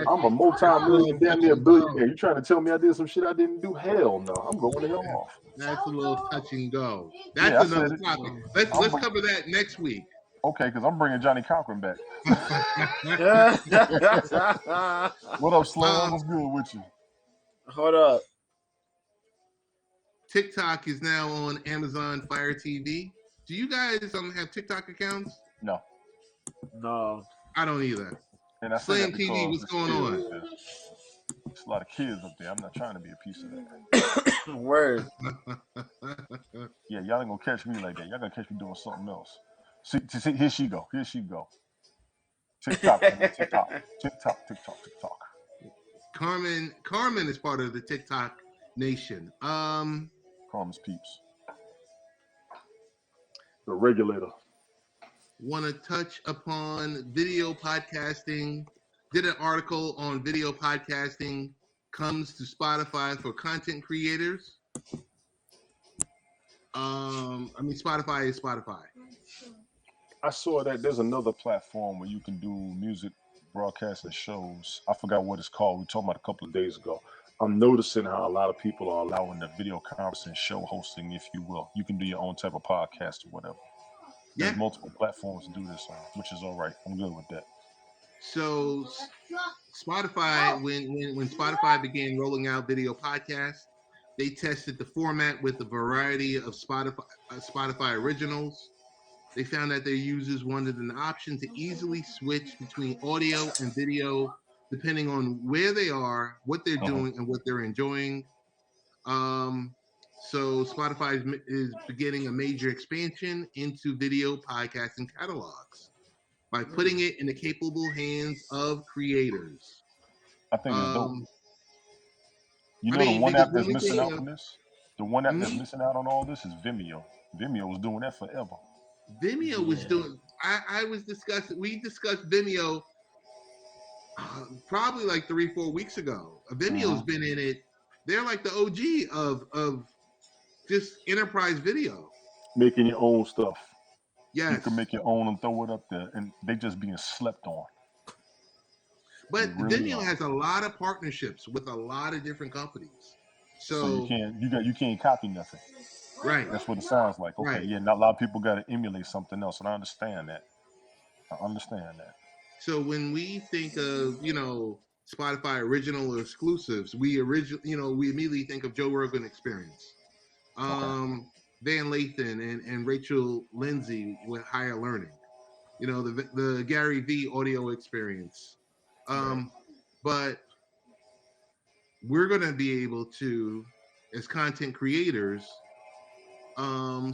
I'm a multi-million, damn near billionaire. You trying to tell me I did some shit I didn't do? Hell no. I'm going the hell off. That's a little touch and go. That's another topic. Let's cover that next week. Okay, because I'm bringing Johnny Cochran back. What up, Slam? What's good with you? Hold up. TikTok is now on Amazon Fire TV. Do you guys have TikTok accounts? No. I don't either. And I Slam TV, what's going on? There's a lot of kids up there. I'm not trying to be a piece of that. Word. Yeah, y'all ain't gonna catch me like that. Y'all gonna catch me doing something else. See, here she go. TikTok. Carmen is part of the TikTok nation. Carmen's peeps. The regulator. Want to touch upon video podcasting. Did an article on video podcasting comes to Spotify for content creators. Spotify is Spotify. I saw that there's another platform where you can do music broadcasting shows. I forgot what it's called. We talked about a couple of days ago. I'm noticing how a lot of people are allowing the video conferencing show hosting, if you will. You can do your own type of podcast or whatever. There's multiple platforms to do this on, which is all right. I'm good with that. So Spotify, when Spotify began rolling out video podcasts, they tested the format with a variety of Spotify originals. They found that their users wanted an option to easily switch between audio and video depending on where they are, what they're doing, and what they're enjoying. So Spotify is beginning a major expansion into video podcasting catalogs by putting it in the capable hands of creators. I think it's dope. The one app that's missing out on this? The one app that's missing out on all this is Vimeo. Vimeo was doing that forever. Vimeo was doing. We discussed Vimeo probably like 3-4 weeks ago. Vimeo's been in it. They're like the OG of just enterprise video. Making your own stuff. Yes. You can make your own and throw it up there, and they just being slept on. But Vimeo has a lot of partnerships with a lot of different companies. So you can't copy nothing. Right. That's what it sounds like. Okay, right. Yeah, not a lot of people got to emulate something else, and I understand that. I understand that. So when we think of, Spotify original or exclusives, we immediately think of Joe Rogan Experience. Okay. Van Lathan and Rachel Lindsay with Higher Learning. The Gary V audio experience. But we're going to be able to, as content creators,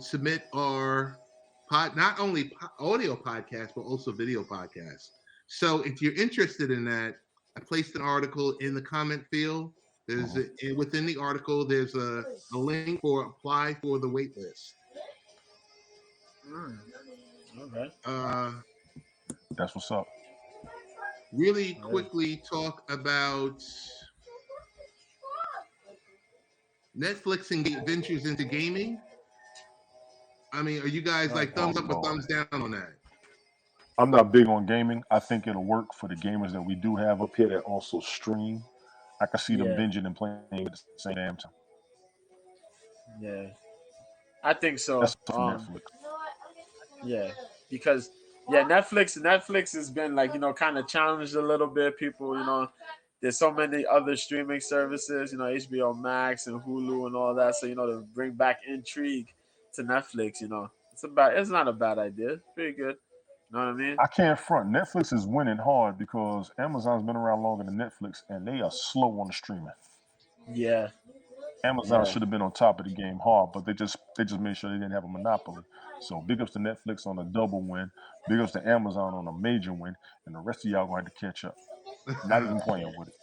submit our not only audio podcast, but also video podcasts. So if you're interested in that, I placed an article in the comment field. There's within the article, there's a link for apply for the wait list. Okay. That's what's up. Really quickly talk about Netflix and ventures into gaming. I mean, are you guys like thumbs up or thumbs down on that? I'm not big on gaming. I think it'll work for the gamers that we do have up here that also stream. I can see them binging and playing at the same damn time. Yeah, I think so. That's Netflix. Yeah, because Netflix has been like, kind of challenged a little bit. People, there's so many other streaming services, HBO Max and Hulu and all that. So, to bring back intrigue to Netflix, it's not a bad idea. It's pretty good. You know what I mean? I can't front. Netflix is winning hard because Amazon's been around longer than Netflix, and they are slow on the streaming. Yeah. Amazon should have been on top of the game hard, but they just made sure they didn't have a monopoly. So big ups to Netflix on a double win, big ups to Amazon on a major win, and the rest of y'all going to have to catch up. Not even playing with it.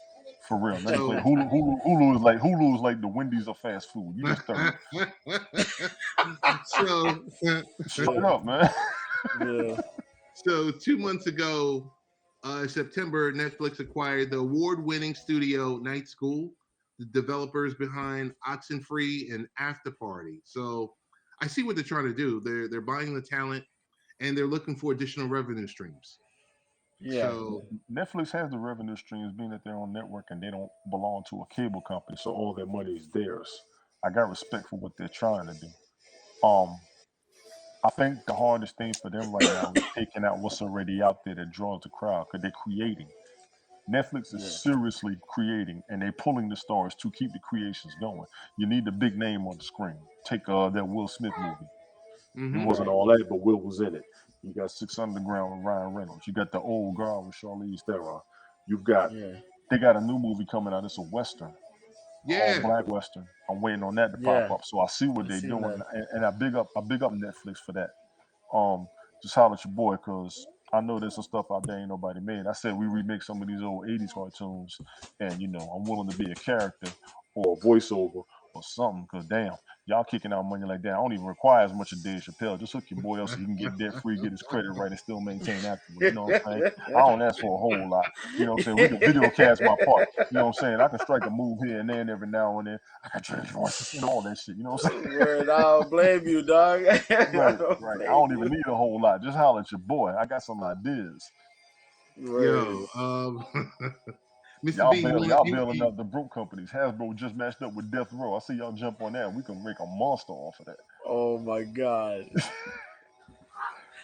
For real. Not even playing. Hulu is like the Wendy's of fast food. You just third. Shut up, man. Yeah. So 2 months ago, September, Netflix acquired the award-winning studio Night School, the developers behind Oxenfree and After Party. So I see what they're trying to do. They're buying the talent, and they're looking for additional revenue streams. Yeah. So Netflix has the revenue streams being that they're on network and they don't belong to a cable company, so all their money is theirs. I got respect for what they're trying to do. I think the hardest thing for them right now is taking out what's already out there that draws the crowd because they're creating. Netflix is seriously creating, and they're pulling the stars to keep the creations going. You need the big name on the screen. Take that Will Smith movie. It wasn't all that, but Will was in it. You got Six Underground with Ryan Reynolds. You got The Old Guard with Charlize Theron. You've got they got a new movie coming out. It's a Western. All black Western. I'm waiting on that to pop up. So I see what they're doing. And I big up Netflix for that. Just holler at your boy, because I know there's some stuff out there ain't nobody made. I said we remake some of these old 80s cartoons, and I'm willing to be a character or a voiceover or something, because damn, y'all kicking out money like that. I don't even require as much of Dave Chappelle. Just hook your boy up so he can get debt free, get his credit right, and still maintain afterwards. You know what I'm saying? I don't ask for a whole lot. You know what I'm saying? We can video cast my part. You know what I'm saying? I can strike a move here and there and every now and then. I can change voices and all that shit. You know what I'm saying? Word, I don't blame you, dog. right. I don't even need a whole lot. Just holler at your boy. I got some ideas. Yo, Y'all bailing out the broke companies. Hasbro just matched up with Death Row. I see y'all jump on that. We can make a monster off of that. Oh my God.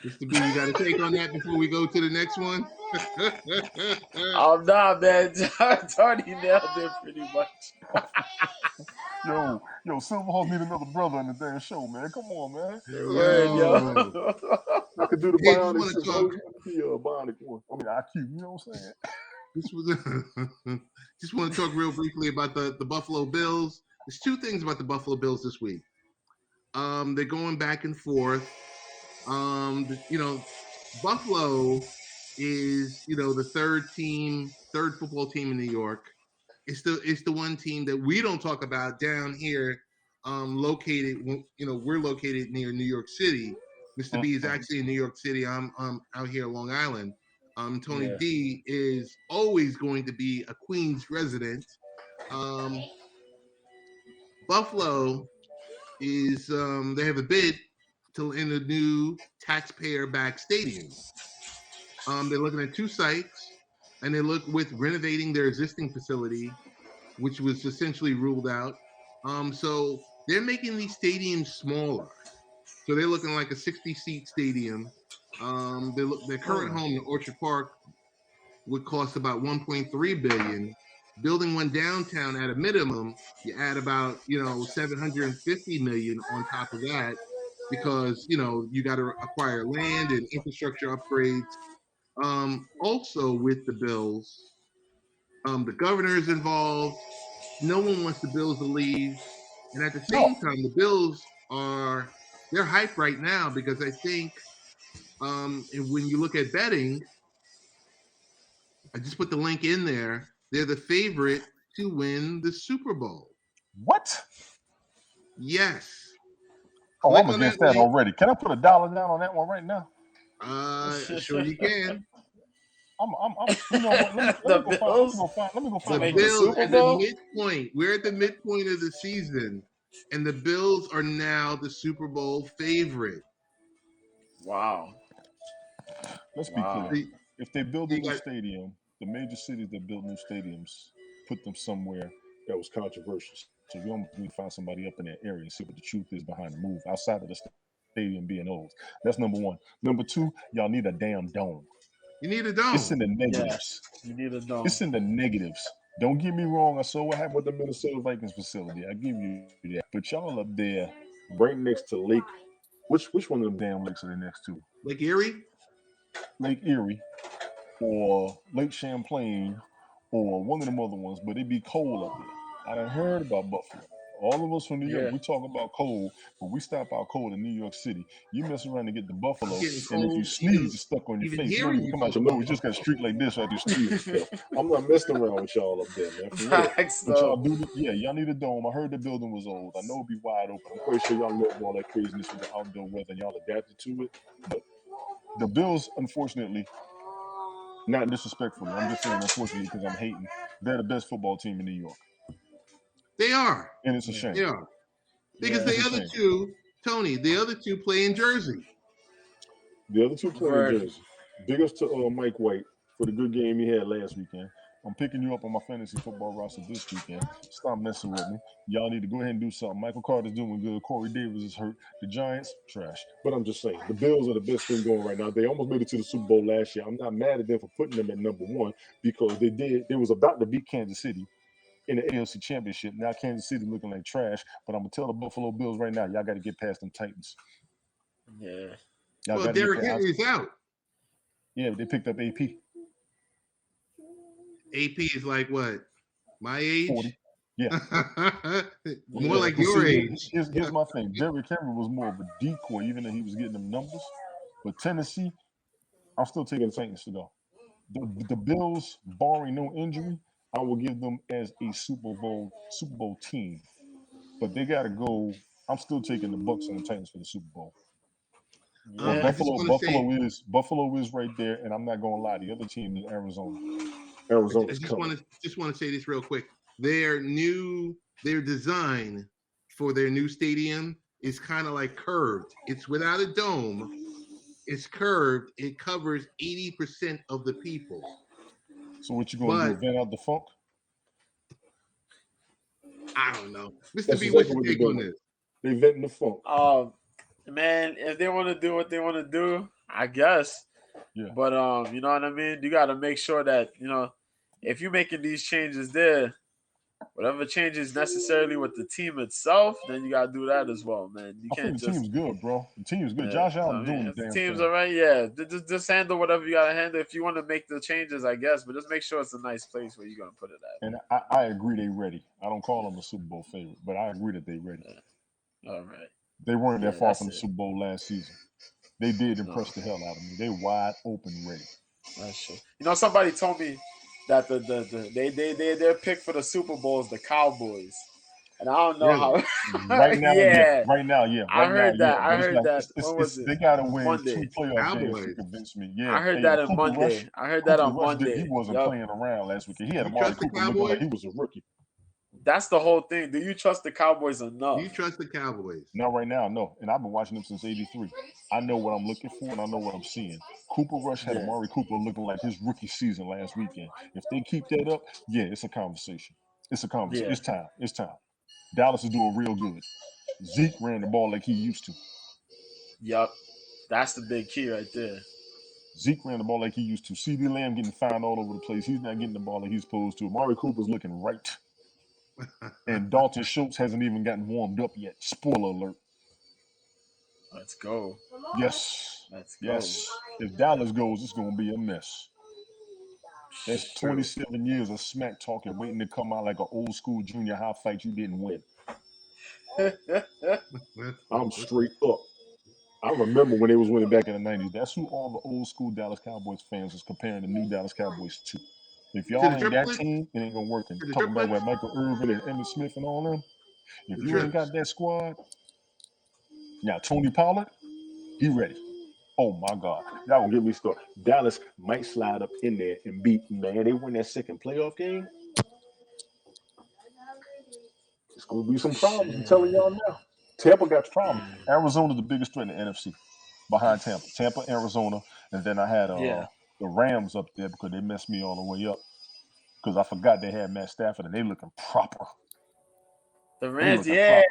Mr. B, you got a take on that before we go to the next one? I'm not, man. Tony nailed it pretty much. Yo, Silverhawks need another brother in the damn show, man. Come on, man. Yo. I could do the bionic one. I mean, IQ, you know what I'm saying? Just want to talk real briefly about the Buffalo Bills. There's two things about the Buffalo Bills this week. They're going back and forth. Buffalo is, the third football team in New York. It's the one team that we don't talk about down here. Located, we're located near New York City. Mr. B is actually in New York City. I'm out here on Long Island. Tony D is always going to be a Queens resident. Buffalo is they have a bid to in a new taxpayer-backed stadium. They're looking at two sites, and they look with renovating their existing facility, which was essentially ruled out. So they're making these stadiums smaller. So they're looking like a 60-seat stadium. Their current home in Orchard Park would cost about 1.3 billion. Building one downtown at a minimum, you add about 750 million on top of that, because you got to acquire land and infrastructure upgrades. Also with the bills, the governor is involved. No one wants the Bills to leave, and at the same time, the Bills they're hyped right now because I think and when you look at betting, I just put the link in there. They're the favorite to win the Super Bowl. What? Yes. Oh, Click I'm on against that that link. already. Can I put $1 down on that one right now? Sure you can. I'm you know what? Let me go find The Bills at the midpoint. We're at the midpoint of the season, and the Bills are now the Super Bowl favorite. Wow. Let's be clear. If they build a new stadium, the major cities that build new stadiums put them somewhere that was controversial. So you almost need to find somebody up in that area and see what the truth is behind the move outside of the stadium being old. That's number one. Number two, y'all need a damn dome. You need a dome. It's in the negatives. You need a dome. It's in the negatives. Don't get me wrong. I saw what happened with the Minnesota Vikings facility. I give you that. But y'all up there, right next to Lake. Which one of them damn lakes are they next to? Lake Erie? Lake Erie or Lake Champlain or one of them other ones, but it'd be cold up there. I done heard about Buffalo. All of us from New York, we talk about cold, but we stop out cold in New York City. You mess around and get to Buffalo, and if you sneeze, it's stuck on your face. You don't even come out your nose. You just got a streak like this right there. I'm not messing around with y'all up there, man. For real. But y'all do, y'all need a dome. I heard the building was old. I know it'd be wide open. I'm pretty sure y'all know all that craziness with the outdoor weather and y'all adapted to it. But the Bills, unfortunately, not disrespectfully, I'm just saying unfortunately because I'm hating, they're the best football team in New York. They are. And it's a shame. They are. Because the other two, Tony, the other two play in Jersey. The other two play in Jersey. Big ups to Mike White for the good game he had last weekend. I'm picking you up on my fantasy football roster this weekend. Stop messing with me. Y'all need to go ahead and do something. Michael Carter's doing good. Corey Davis is hurt. The Giants, trash. But I'm just saying, the Bills are the best thing going right now. They almost made it to the Super Bowl last year. I'm not mad at them for putting them at number one because they did. They was about to beat Kansas City in the AFC Championship. Now Kansas City looking like trash. But I'm going to tell the Buffalo Bills right now, y'all got to get past them Titans. Yeah. Well, Derrick Henry's out. Yeah, they picked up AP. AP is like what? My age? 40. Yeah. More like your age. Here's my thing. Derrick Henry was more of a decoy, even though he was getting them numbers. But Tennessee, I'm still taking the Titans to go. The Bills, barring no injury, I will give them as a Super Bowl team. But they got to go. I'm still taking the Bucks and the Titans for the Super Bowl. Yeah. Buffalo is right there, and I'm not gonna lie. The other team is Arizona. Arizona's coming. Just want to say this real quick. Their design for their new stadium is kind of like curved. It's without a dome. It's curved. It covers 80% of the people. So what you gonna do? Vent out the funk? I don't know, Mr. B. What's your take on this? They venting the funk. Man, if they want to do what they want to do, I guess. Yeah. But you know what I mean? You got to make sure that, if you're making these changes there, whatever changes necessarily with the team itself, then you got to do that as well, man. You can't the team's good, bro. The team's good. Josh Allen doing the damn team's thing. all right, yeah. Just handle whatever you got to handle. If you want to make the changes, I guess, but just make sure it's a nice place where you're going to put it at. And I agree they ready. I don't call them a Super Bowl favorite, but I agree that they ready. Yeah. All right. They weren't that far from the Super Bowl last season. They did impress the hell out of me. They wide open ready. That's true. Somebody told me that their pick for the Super Bowl is the Cowboys, and I don't know how. Right now, yeah. I heard that. What was it? They gotta win Monday. 2 playoff games to convince me. Yeah, I heard that on Monday. He wasn't playing around last week. He had Amari Cooper looking like he was a rookie. That's the whole thing. Do you trust the Cowboys enough? Do you trust the Cowboys? Not right now, no. And I've been watching them since '83. I know what I'm looking for, and I know what I'm seeing. Cooper Rush had Amari Cooper looking like his rookie season last weekend. If they keep that up, it's a conversation. It's a conversation. Yeah. It's time. Dallas is doing real good. Zeke ran the ball like he used to. Yep. That's the big key right there. Zeke ran the ball like he used to. CD Lamb getting fined all over the place. He's not getting the ball like he's supposed to. Amari Cooper's looking right. And Dalton Schultz hasn't even gotten warmed up yet. Spoiler alert. Let's go. Yes. Let's go. Yes. If Dallas goes, it's going to be a mess. That's 27 years of smack talking, waiting to come out like an old school junior high fight you didn't win. I'm straight up. I remember when they was winning back in the 90s. That's who all the old school Dallas Cowboys fans was comparing the new Dallas Cowboys to. If y'all ain't that team, it ain't going to work. And talking about what Michael Irvin and Emmitt Smith and all them, if you ain't got that squad, now Tony Pollard, he ready. Oh my God. Y'all gonna get me started. Dallas might slide up in there and beat, man. They win that second playoff game. It's gonna be some problems. I'm telling y'all now. Tampa got problems. Arizona's the biggest threat in the NFC behind Tampa. Tampa, Arizona, and then I had the Rams up there because they messed me all the way up. Because I forgot they had Matt Stafford and they looking proper. The Rams, proper.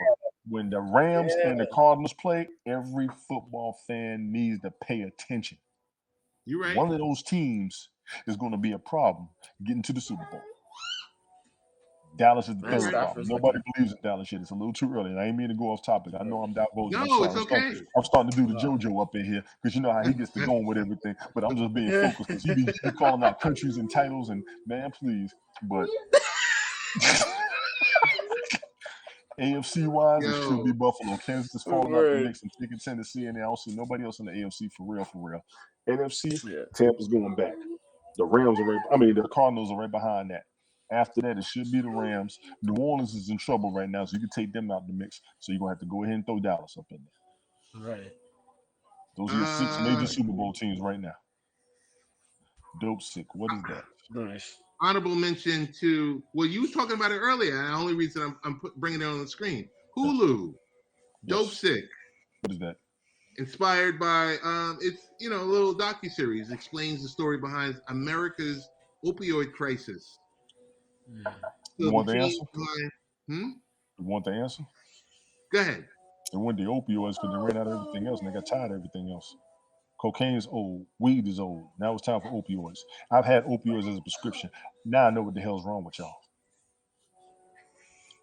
When the Rams and the Cardinals play, every football fan needs to pay attention. You're right. One of those teams is going to be a problem getting to the Super Bowl. Dallas is the third problem. Nobody believes in Dallas yet. It's a little too early. And I ain't mean to go off topic. I know I'm divulging. No, it's okay. I'm starting to do the JoJo up in here because you know how he gets to going with everything. But I'm just being focused because he be calling out countries and titles and man, please. But AFC wise, it should be Buffalo. Kansas is falling out the mix and taking Tennessee, and I don't see nobody else in the AFC for real. NFC, Tampa's going back. The Rams are the Cardinals are right behind that. After that, it should be the Rams. New Orleans is in trouble right now, so you can take them out the mix. So you're going to have to go ahead and throw Dallas up in there. Right. Those are your 6 major Super Bowl teams right now. Dope sick. What is that? Nice. Honorable mention to, well, you were talking about it earlier. And the only reason I'm bringing it on the screen. Hulu. Dope sick. What is that? Inspired by, it's, a little docuseries. Explains the story behind America's opioid crisis. You want the answer? You want the answer? Go ahead. They went the opioids because they ran out of everything else and they got tired of everything else. Cocaine is old. Weed is old. Now it's time for opioids. I've had opioids as a prescription. Now I know what the hell's wrong with y'all.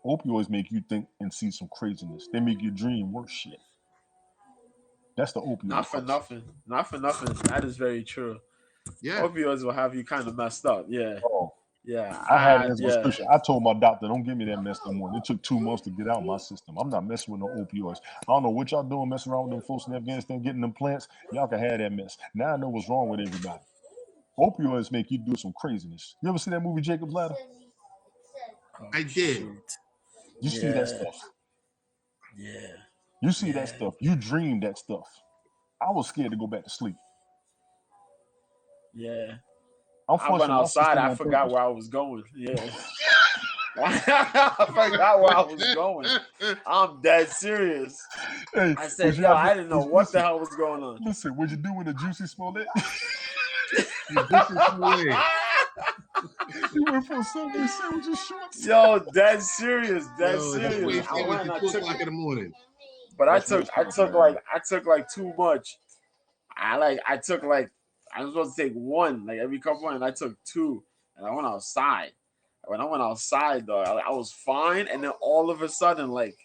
Opioids make you think and see some craziness. They make you dream worse shit. That's the opioid. Not for nothing. That is very true. Yeah. Opioids will have you kind of messed up. Yeah. Oh. Yeah. I had it as a prescription. I told my doctor, don't give me that mess no more. It took 2 months to get out my system. I'm not messing with no opioids. I don't know what y'all doing messing around with them folks in Afghanistan getting them plants. Y'all can have that mess. Now I know what's wrong with everybody. Opioids make you do some craziness. You ever see that movie Jacob's Ladder? I did. You see that stuff. Yeah. You see that stuff. You dream that stuff. I was scared to go back to sleep. Yeah. I went outside. I forgot where I was going. Yeah. I forgot where I was going. I'm dead serious. Hey, I said, yo, I didn't know what the hell was going on. Listen, what'd you do with the Juicy Smollett? You went for a Subway sandwich and shorts. Yo, dead serious. Serious. I went at 2 o'clock in the morning. But I took like too much. I was supposed to take 1, like every couple, and I took 2, and I went outside. When I went outside, though, I was fine, and then all of a sudden, like,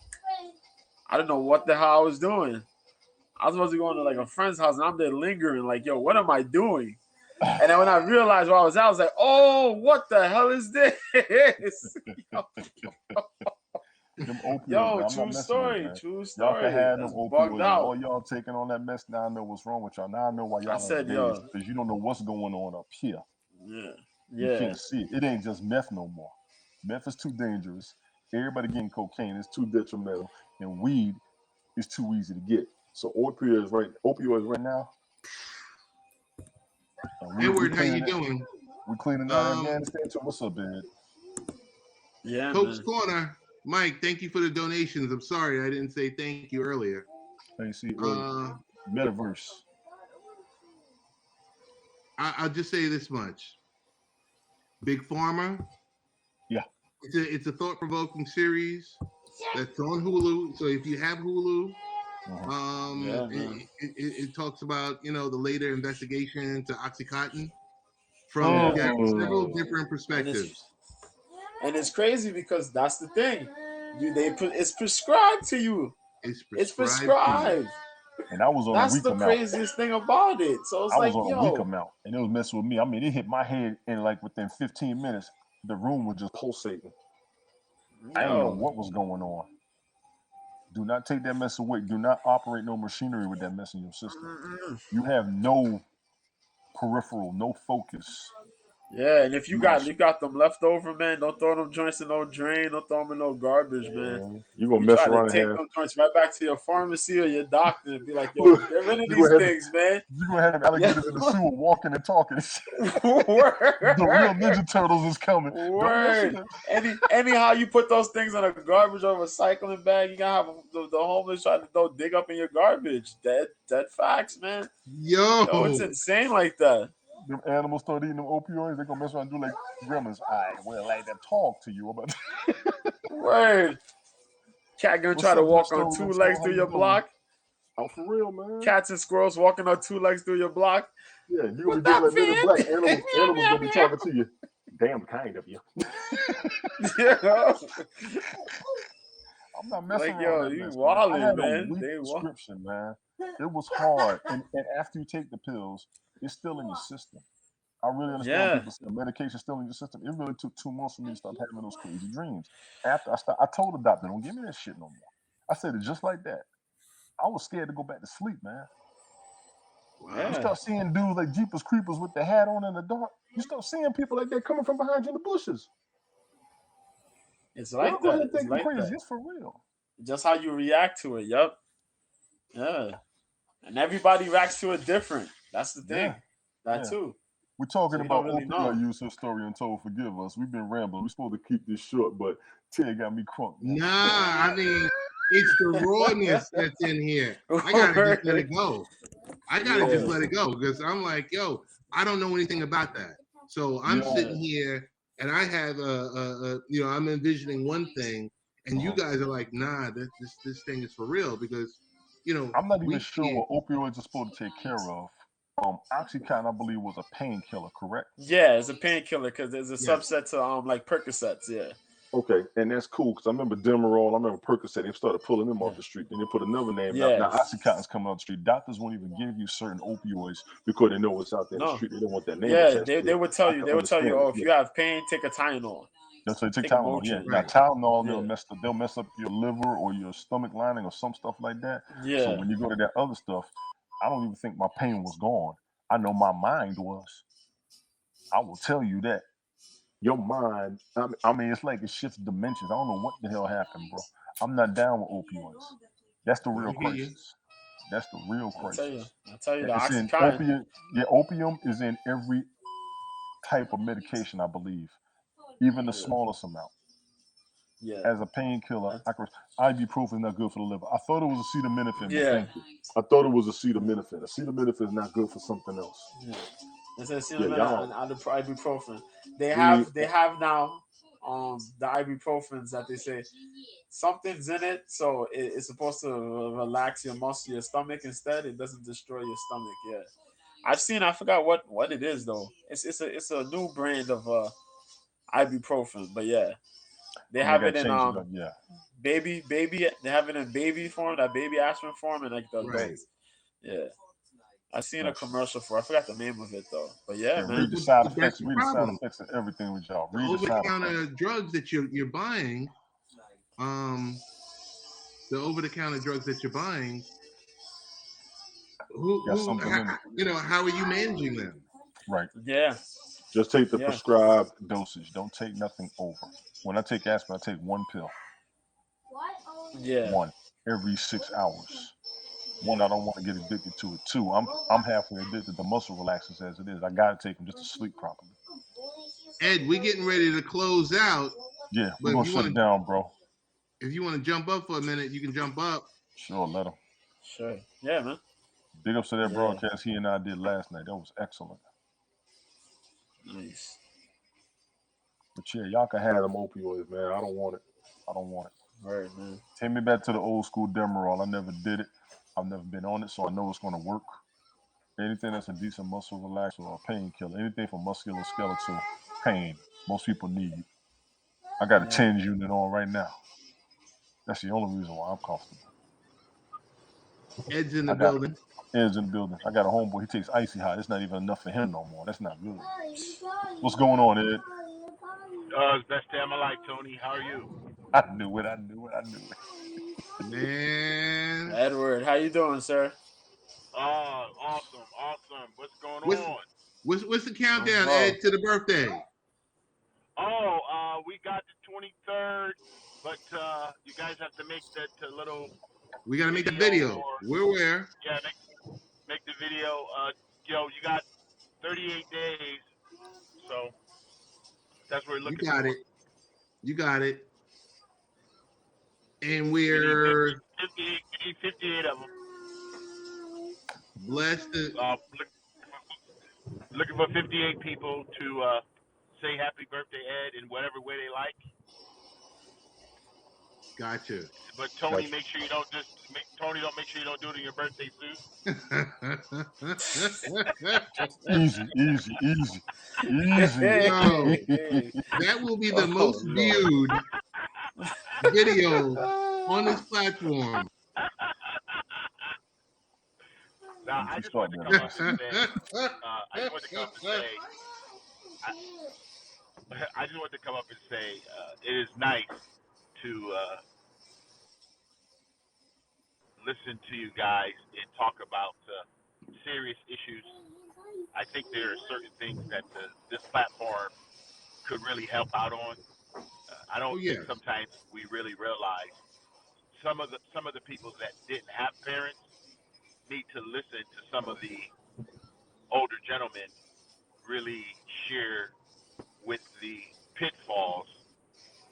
I don't know what the hell I was doing. I was supposed to go into like a friend's house, and I'm there lingering, like, yo, what am I doing? And then when I realized where I was at, I was like, oh, what the hell is this? Yo, true story. Y'all can have them opioids. All y'all taking on that mess. Now I know what's wrong with y'all. Now I know why y'all because you don't know what's going on up here. Yeah. You can't see it. It ain't just meth no more. Meth is too dangerous. Everybody getting cocaine is too detrimental, and weed is too easy to get. So opioids right now. Edward, how you doing? We're cleaning out Afghanistan. So what's up, Ed? Yeah, Pope's Corner. Mike, thank you for the donations. I'm sorry I didn't say thank you earlier. Thanks. Metaverse. I'll just say this much. Big Pharma. Yeah. It's a thought-provoking series that's on Hulu. So if you have Hulu, It talks about the later investigation into OxyContin from several different perspectives. And it's crazy because that's the thing. It's prescribed to you. It's prescribed. And I was on That's a weak the amount. Craziest thing about it. So it's I was on a weak amount, and it was messing with me. I mean, it hit my head, and like within 15 minutes, the room was just pulsating. I didn't know what was going on. Do not take that mess away. Do not operate no machinery with that mess in your system. You have no peripheral, no focus. Yeah, and if you got them left over, man, don't throw them joints in no drain. Don't throw them in no garbage, man. You gonna mess around and take them joints right back to your pharmacy or your doctor and be like, "Yo, get rid of these things, man." You gonna have alligators in the sewer walking and talking. The real Ninja Turtles is coming. Word. Anyhow, you put those things in a garbage or recycling bag, you gotta have the homeless try to go dig up in your garbage. Dead facts, man. Yo, it's insane like that. Them animals start eating them opioids, they're gonna mess around and do like gremlins. I will like to talk to you about Word. Cat gonna try to walk on two legs through your block. Oh, for real, man. Cats and squirrels walking on two legs through your block. Yeah, you gonna be doing like Men in Black. Animals gonna be talking to you. Damn kind of you. I'm not messing like, around. Yo, you wildin', man. They prescription, man. It was hard, and after you take the pills, it's still in your system. I really understand people say medication still in your system. It really took 2 months for me to stop having those crazy dreams. After I told the doctor, don't give me that shit no more. I said it just like that. I was scared to go back to sleep, man. Wow. You start seeing dudes like Jeepers Creepers with the hat on in the dark. You start seeing people like that coming from behind you in the bushes. It's like that. It's like crazy. that. It's for real. Just how you react to it. Yep. Yeah. And everybody reacts to it different. That's the thing. That too. We're talking about opioid use. History Untold. Forgive us. We've been rambling. We're supposed to keep this short, but Ted got me crunk. Nah, I mean, it's the rawness that's in here. I gotta just let it go. I gotta just let it go because I'm like, yo, I don't know anything about that. So I'm sitting here and I have I'm envisioning one thing, and you guys are like, nah, this thing is for real because, I'm not even sure what opioids are supposed to take care of. OxyContin, I believe, was a painkiller, correct? Yeah, it's a painkiller because there's a subset to like Percocets. Yeah. Okay, and that's cool because I remember Demerol, I remember Percocet. They started pulling them off the street. Then they put another name out. Now OxyContin's coming off the street. Doctors won't even give you certain opioids because they know what's out there in the street. They don't want that name. Yeah, they would tell you. They would tell you, oh, if you have pain, take a Tylenol. They'll say take Tylenol. Yeah, now Tylenol they'll mess up your liver or your stomach lining or some stuff like that. Yeah. So when you go to that other stuff, I don't even think my pain was gone. I know my mind was. I will tell you that. Your mind, I mean, it's like it shifts dimensions. I don't know what the hell happened, bro. I'm not down with opioids. That's the real crisis. That's the real crisis. I'll tell you the OxyContin. Opium is in every type of medication, I believe, even the smallest amount. Yeah. As a painkiller, ibuprofen is not good for the liver. I thought it was acetaminophen. Yeah. Thank you. I thought it was acetaminophen. Acetaminophen is not good for something else. Yeah. It's acetaminophen and ibuprofen. They have now the ibuprofens that they say something's in it, so it's supposed to relax your stomach instead. It doesn't destroy your stomach. Yeah. I forgot what it is though. It's a new brand of ibuprofen, but yeah. They have it in baby. They have it in baby form, that baby aspirin form, and like the adults. Yeah, I seen a commercial for. I forgot the name of it though. But man, read the side effects. Read the side effects of everything with y'all. Read the over-the-counter drugs that you're buying. The over-the-counter drugs that you're buying. How are you managing them? Right. Yeah. Just take the prescribed dosage. Don't take nothing over. When I take aspirin, I take 1 pill. Yeah. 1 every 6 hours. 1, I don't want to get addicted to it. 2, I'm halfway addicted to muscle relaxers as it is. I gotta take them just to sleep properly. Ed, we're getting ready to close out. Yeah, we're gonna shut it down, bro. If you want to jump up for a minute, you can jump up. Sure, let him. Sure. Yeah, man. Big ups to that broadcast he and I did last night. That was excellent. Nice. But yeah, y'all can have them opioids, man. I don't want it. I don't want it. Right, man. Take me back to the old school Demerol. I never did it. I've never been on it, so I know it's going to work. Anything that's a decent muscle relaxer or a painkiller, anything for musculoskeletal pain, most people need. I got a TENS unit on right now. That's the only reason why I'm comfortable. Ed's in the building. Ed's in the building. I got a homeboy. He takes icy hot. It's not even enough for him no more. That's not good. What's going on, Ed? It's best day of my life, Tony. How are you? I knew it. Man. Edward, how you doing, sir? Awesome. What's going on? What's the countdown, Ed, to the birthday? We got the 23rd, but you guys have to make that little. We got to make the video. We're aware. Yeah, make the video. You got 38 days, so that's what we're looking for. You got it. And we're 58 of them. Blessed. Looking for 58 people to say happy birthday, Ed, in whatever way they like. Gotcha. But Tony, make sure you don't make sure you don't do it in your birthday suit. Easy. No, that will be the most viewed video on this platform. Now, I just want to come up and say, it is nice to listen to you guys and talk about serious issues. I think there are certain things that this platform could really help out on. I don't think sometimes we really realize some of the people that didn't have parents need to listen to some of the older gentlemen really share with the pitfalls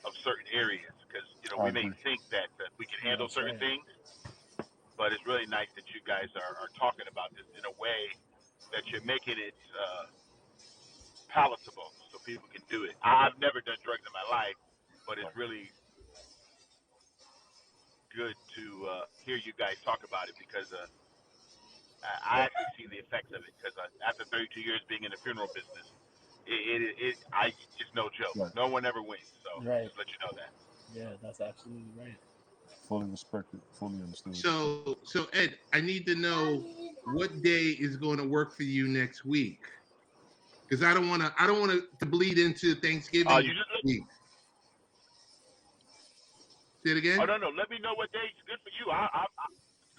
of certain areas, because we may think that we can handle certain things, but it's really nice that you guys are talking about this in a way that you're making it palatable so people can do it. I've never done drugs in my life, but it's really good to hear you guys talk about it, because I actually see the effects of it, because after 32 years being in the funeral business, it's no joke. Right. No one ever wins, so just let you know that. Yeah, that's absolutely right. Fully respected, fully understood. So Ed, I need to know what day is going to work for you next week, because I don't want to bleed into Thanksgiving week. Say it again. Oh no! Let me know what day is good for you.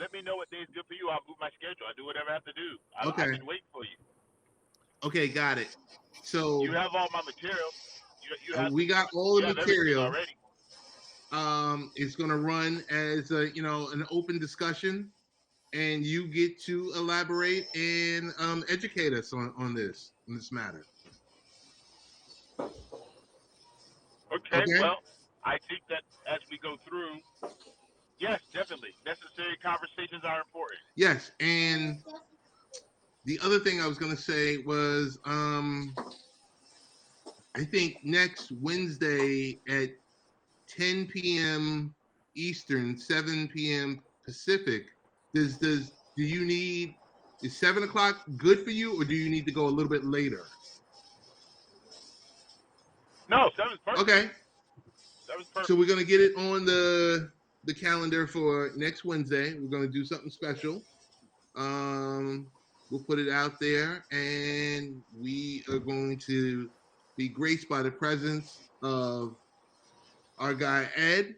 Let me know what day is good for you. I'll move my schedule. I'll do whatever I have to do. I've been waiting for you. Okay, got it. So you have all my material. We got all the material already. It's going to run as an open discussion, and you get to elaborate and educate us on this matter. Okay. Well, I think that as we go through, yes, definitely, necessary conversations are important. Yes, and the other thing I was going to say was, I think next Wednesday at 10 p.m. Eastern, 7 p.m. Pacific, is 7 o'clock good for you, or do you need to go a little bit later? No, 7 is perfect. Okay. 7 is perfect. So we're going to get it on the calendar for next Wednesday. We're going to do something special. We'll put it out there, and we are going to be graced by the presence of our guy Ed,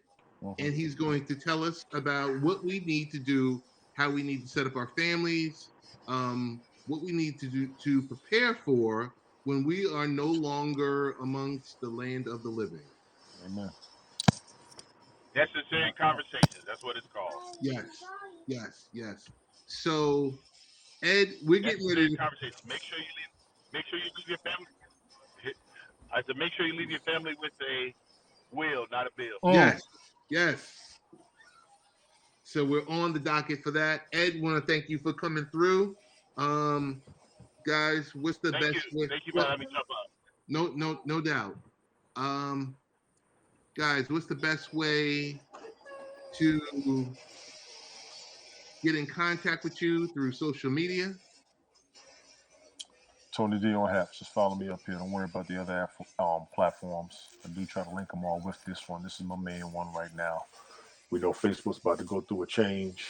and he's going to tell us about what we need to do, how we need to set up our families, what we need to do to prepare for when we are no longer amongst the land of the living. Amen. Necessary conversations. That's what it's called. Yes. So, Ed, we're getting ready to conversation. Make sure you leave your family. I said, make sure you leave your family with a will, not a bill. Yes. So we're on the docket for that. Ed, want to thank you for coming through. Guys, what's the best way? Thank you for having me jump up. No doubt. Guys, what's the best way to get in contact with you through social media? Tony D on Haps. Just follow me up here. Don't worry about the other platforms. I do try to link them all with this one. This is my main one right now. We know Facebook's about to go through a change.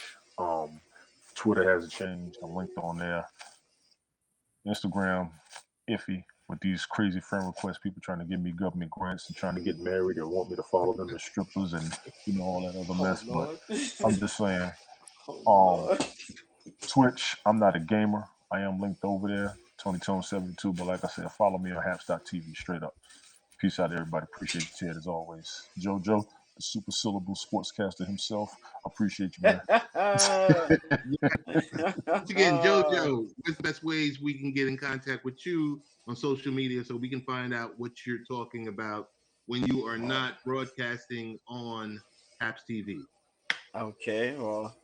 Twitter has a change. I'm linked on there. Instagram, iffy with these crazy friend requests. People trying to give me government grants and trying to get married and want me to follow them as strippers and all that other mess. But I'm just saying. Twitch, I'm not a gamer. I am linked over there, Tony Tone 72. But like I said, follow me on haps.tv straight up. Peace out, everybody. Appreciate you, Ted, as always. JoJo, the super syllable sportscaster himself. Appreciate you, man. Once again, JoJo, what's the best ways we can get in contact with you on social media so we can find out what you're talking about when you are not broadcasting on Haps TV? Okay, well,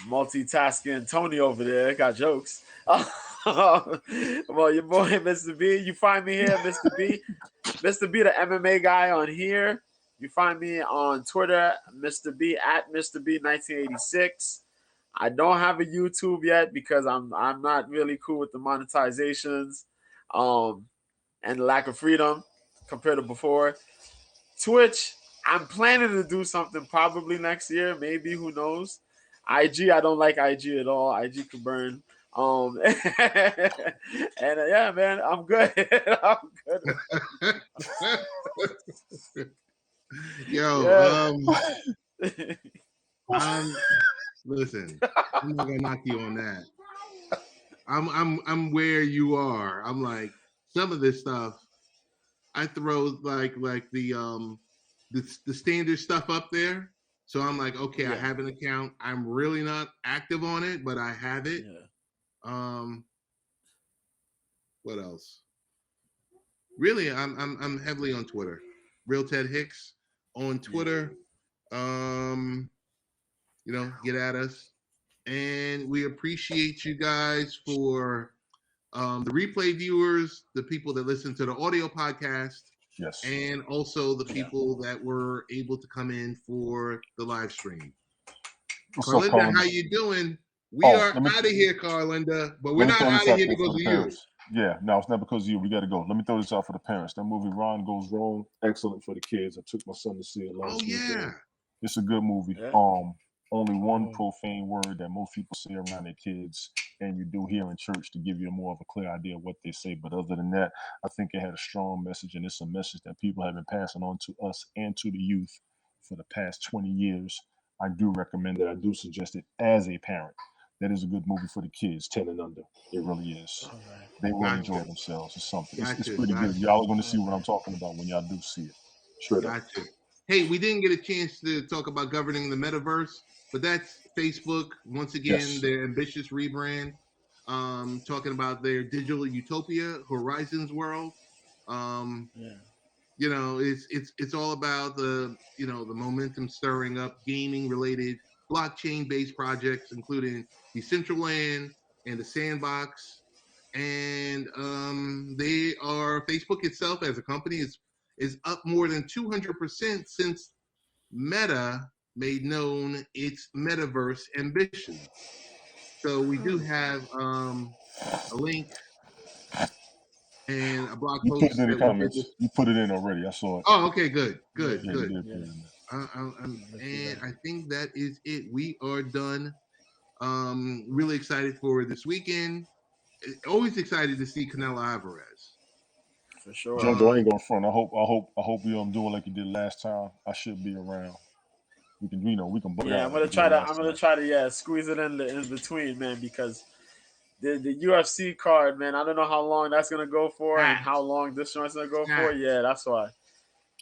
multitasking Tony over there got jokes. Well, your boy Mr. B, you find me here, Mr. B. Mr. B, the MMA guy on here. You find me on Twitter, Mr. B at Mr. B 1986. I don't have a YouTube yet because I'm not really cool with the monetizations, and the lack of freedom compared to before. Twitch, I'm planning to do something probably next year, maybe, who knows. IG, I don't like IG at all. IG could burn. And yeah, man, I'm good. I'm good. Yo, listen, I'm not gonna knock you on that. I'm where you are. I'm like, some of this stuff I throw like the standard stuff up there. So I'm like, okay, yeah. I have an account. I'm really not active on it, but I have it. Yeah. What else? Really, I'm heavily on Twitter. Real Ted Hicks on Twitter. Get at us. And we appreciate you guys for the replay viewers, the people that listen to the audio podcast. Yes. And also the people that were able to come in for the live stream. Carlinda, how you doing? We are out of here, Carlinda, but we're not out of here because of you. Yeah, no, it's not because of you. We got to go. Let me throw this out for the parents. That movie, Ron Goes Wrong, excellent for the kids. I took my son to see it last weekend. It's a good movie. Yeah. Only one profane word that most people say around their kids, and you do hear in church to give you more of a clear idea of what they say. But other than that, I think it had a strong message, and it's a message that people have been passing on to us and to the youth for the past 20 years. I do recommend it. I do suggest it as a parent. That is a good movie for the kids, 10 and under. It really is. Right. They will enjoy themselves or something. It's pretty good. Y'all are going to see what I'm talking about when y'all do see it. Straight up. Hey, we didn't get a chance to talk about governing the metaverse, but that's Facebook. Once again, their ambitious rebrand, talking about their digital utopia, Horizons World. It's all about the momentum stirring up gaming related blockchain based projects, including Decentraland and the Sandbox. And Facebook itself as a company is up more than 200% since Meta made known its metaverse ambition. So we do have a link and a blog post. You put it in the comments. You put it in already. I saw it. Oh, okay, good. Yeah. And I think that is it. We are done. Really excited for this weekend. Always excited to see Canelo Alvarez. For sure. JoJo, I ain't going front. I hope you doing like you did last time. I should be around. We can book out. I'm gonna try to squeeze it in between, man, because the UFC card, man, I don't know how long that's gonna go for and how long this one's gonna go for. Yeah, that's why.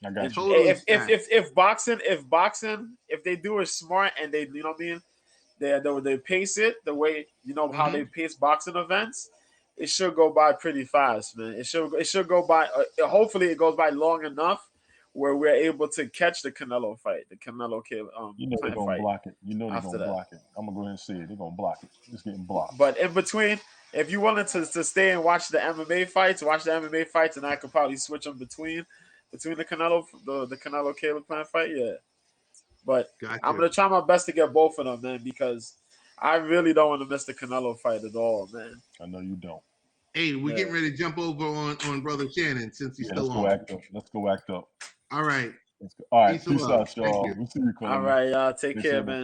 I got you. If boxing, if they do it smart and they, you know what I mean, they pace it the way how they pace boxing events, it should go by pretty fast, man. It should go by. Hopefully, it goes by long enough where we're able to catch the Canelo fight, the Canelo they're gonna block it. They're gonna block it. I'm gonna go ahead and say it. They're gonna block it. It's getting blocked. But in between, if you wanted to stay and watch the MMA fights, and I could probably switch them between the Canelo, the Canelo Caleb Plant fight. Yeah, but I'm gonna try my best to get both of them, man, because I really don't want to miss the Canelo fight at all, man. I know you don't. Hey, we're getting ready to jump over on Brother Shannon since he's still on. Let's go act up. All right. All right. Peace out, y'all. We'll see you, Colby. All right, y'all. Take care, man.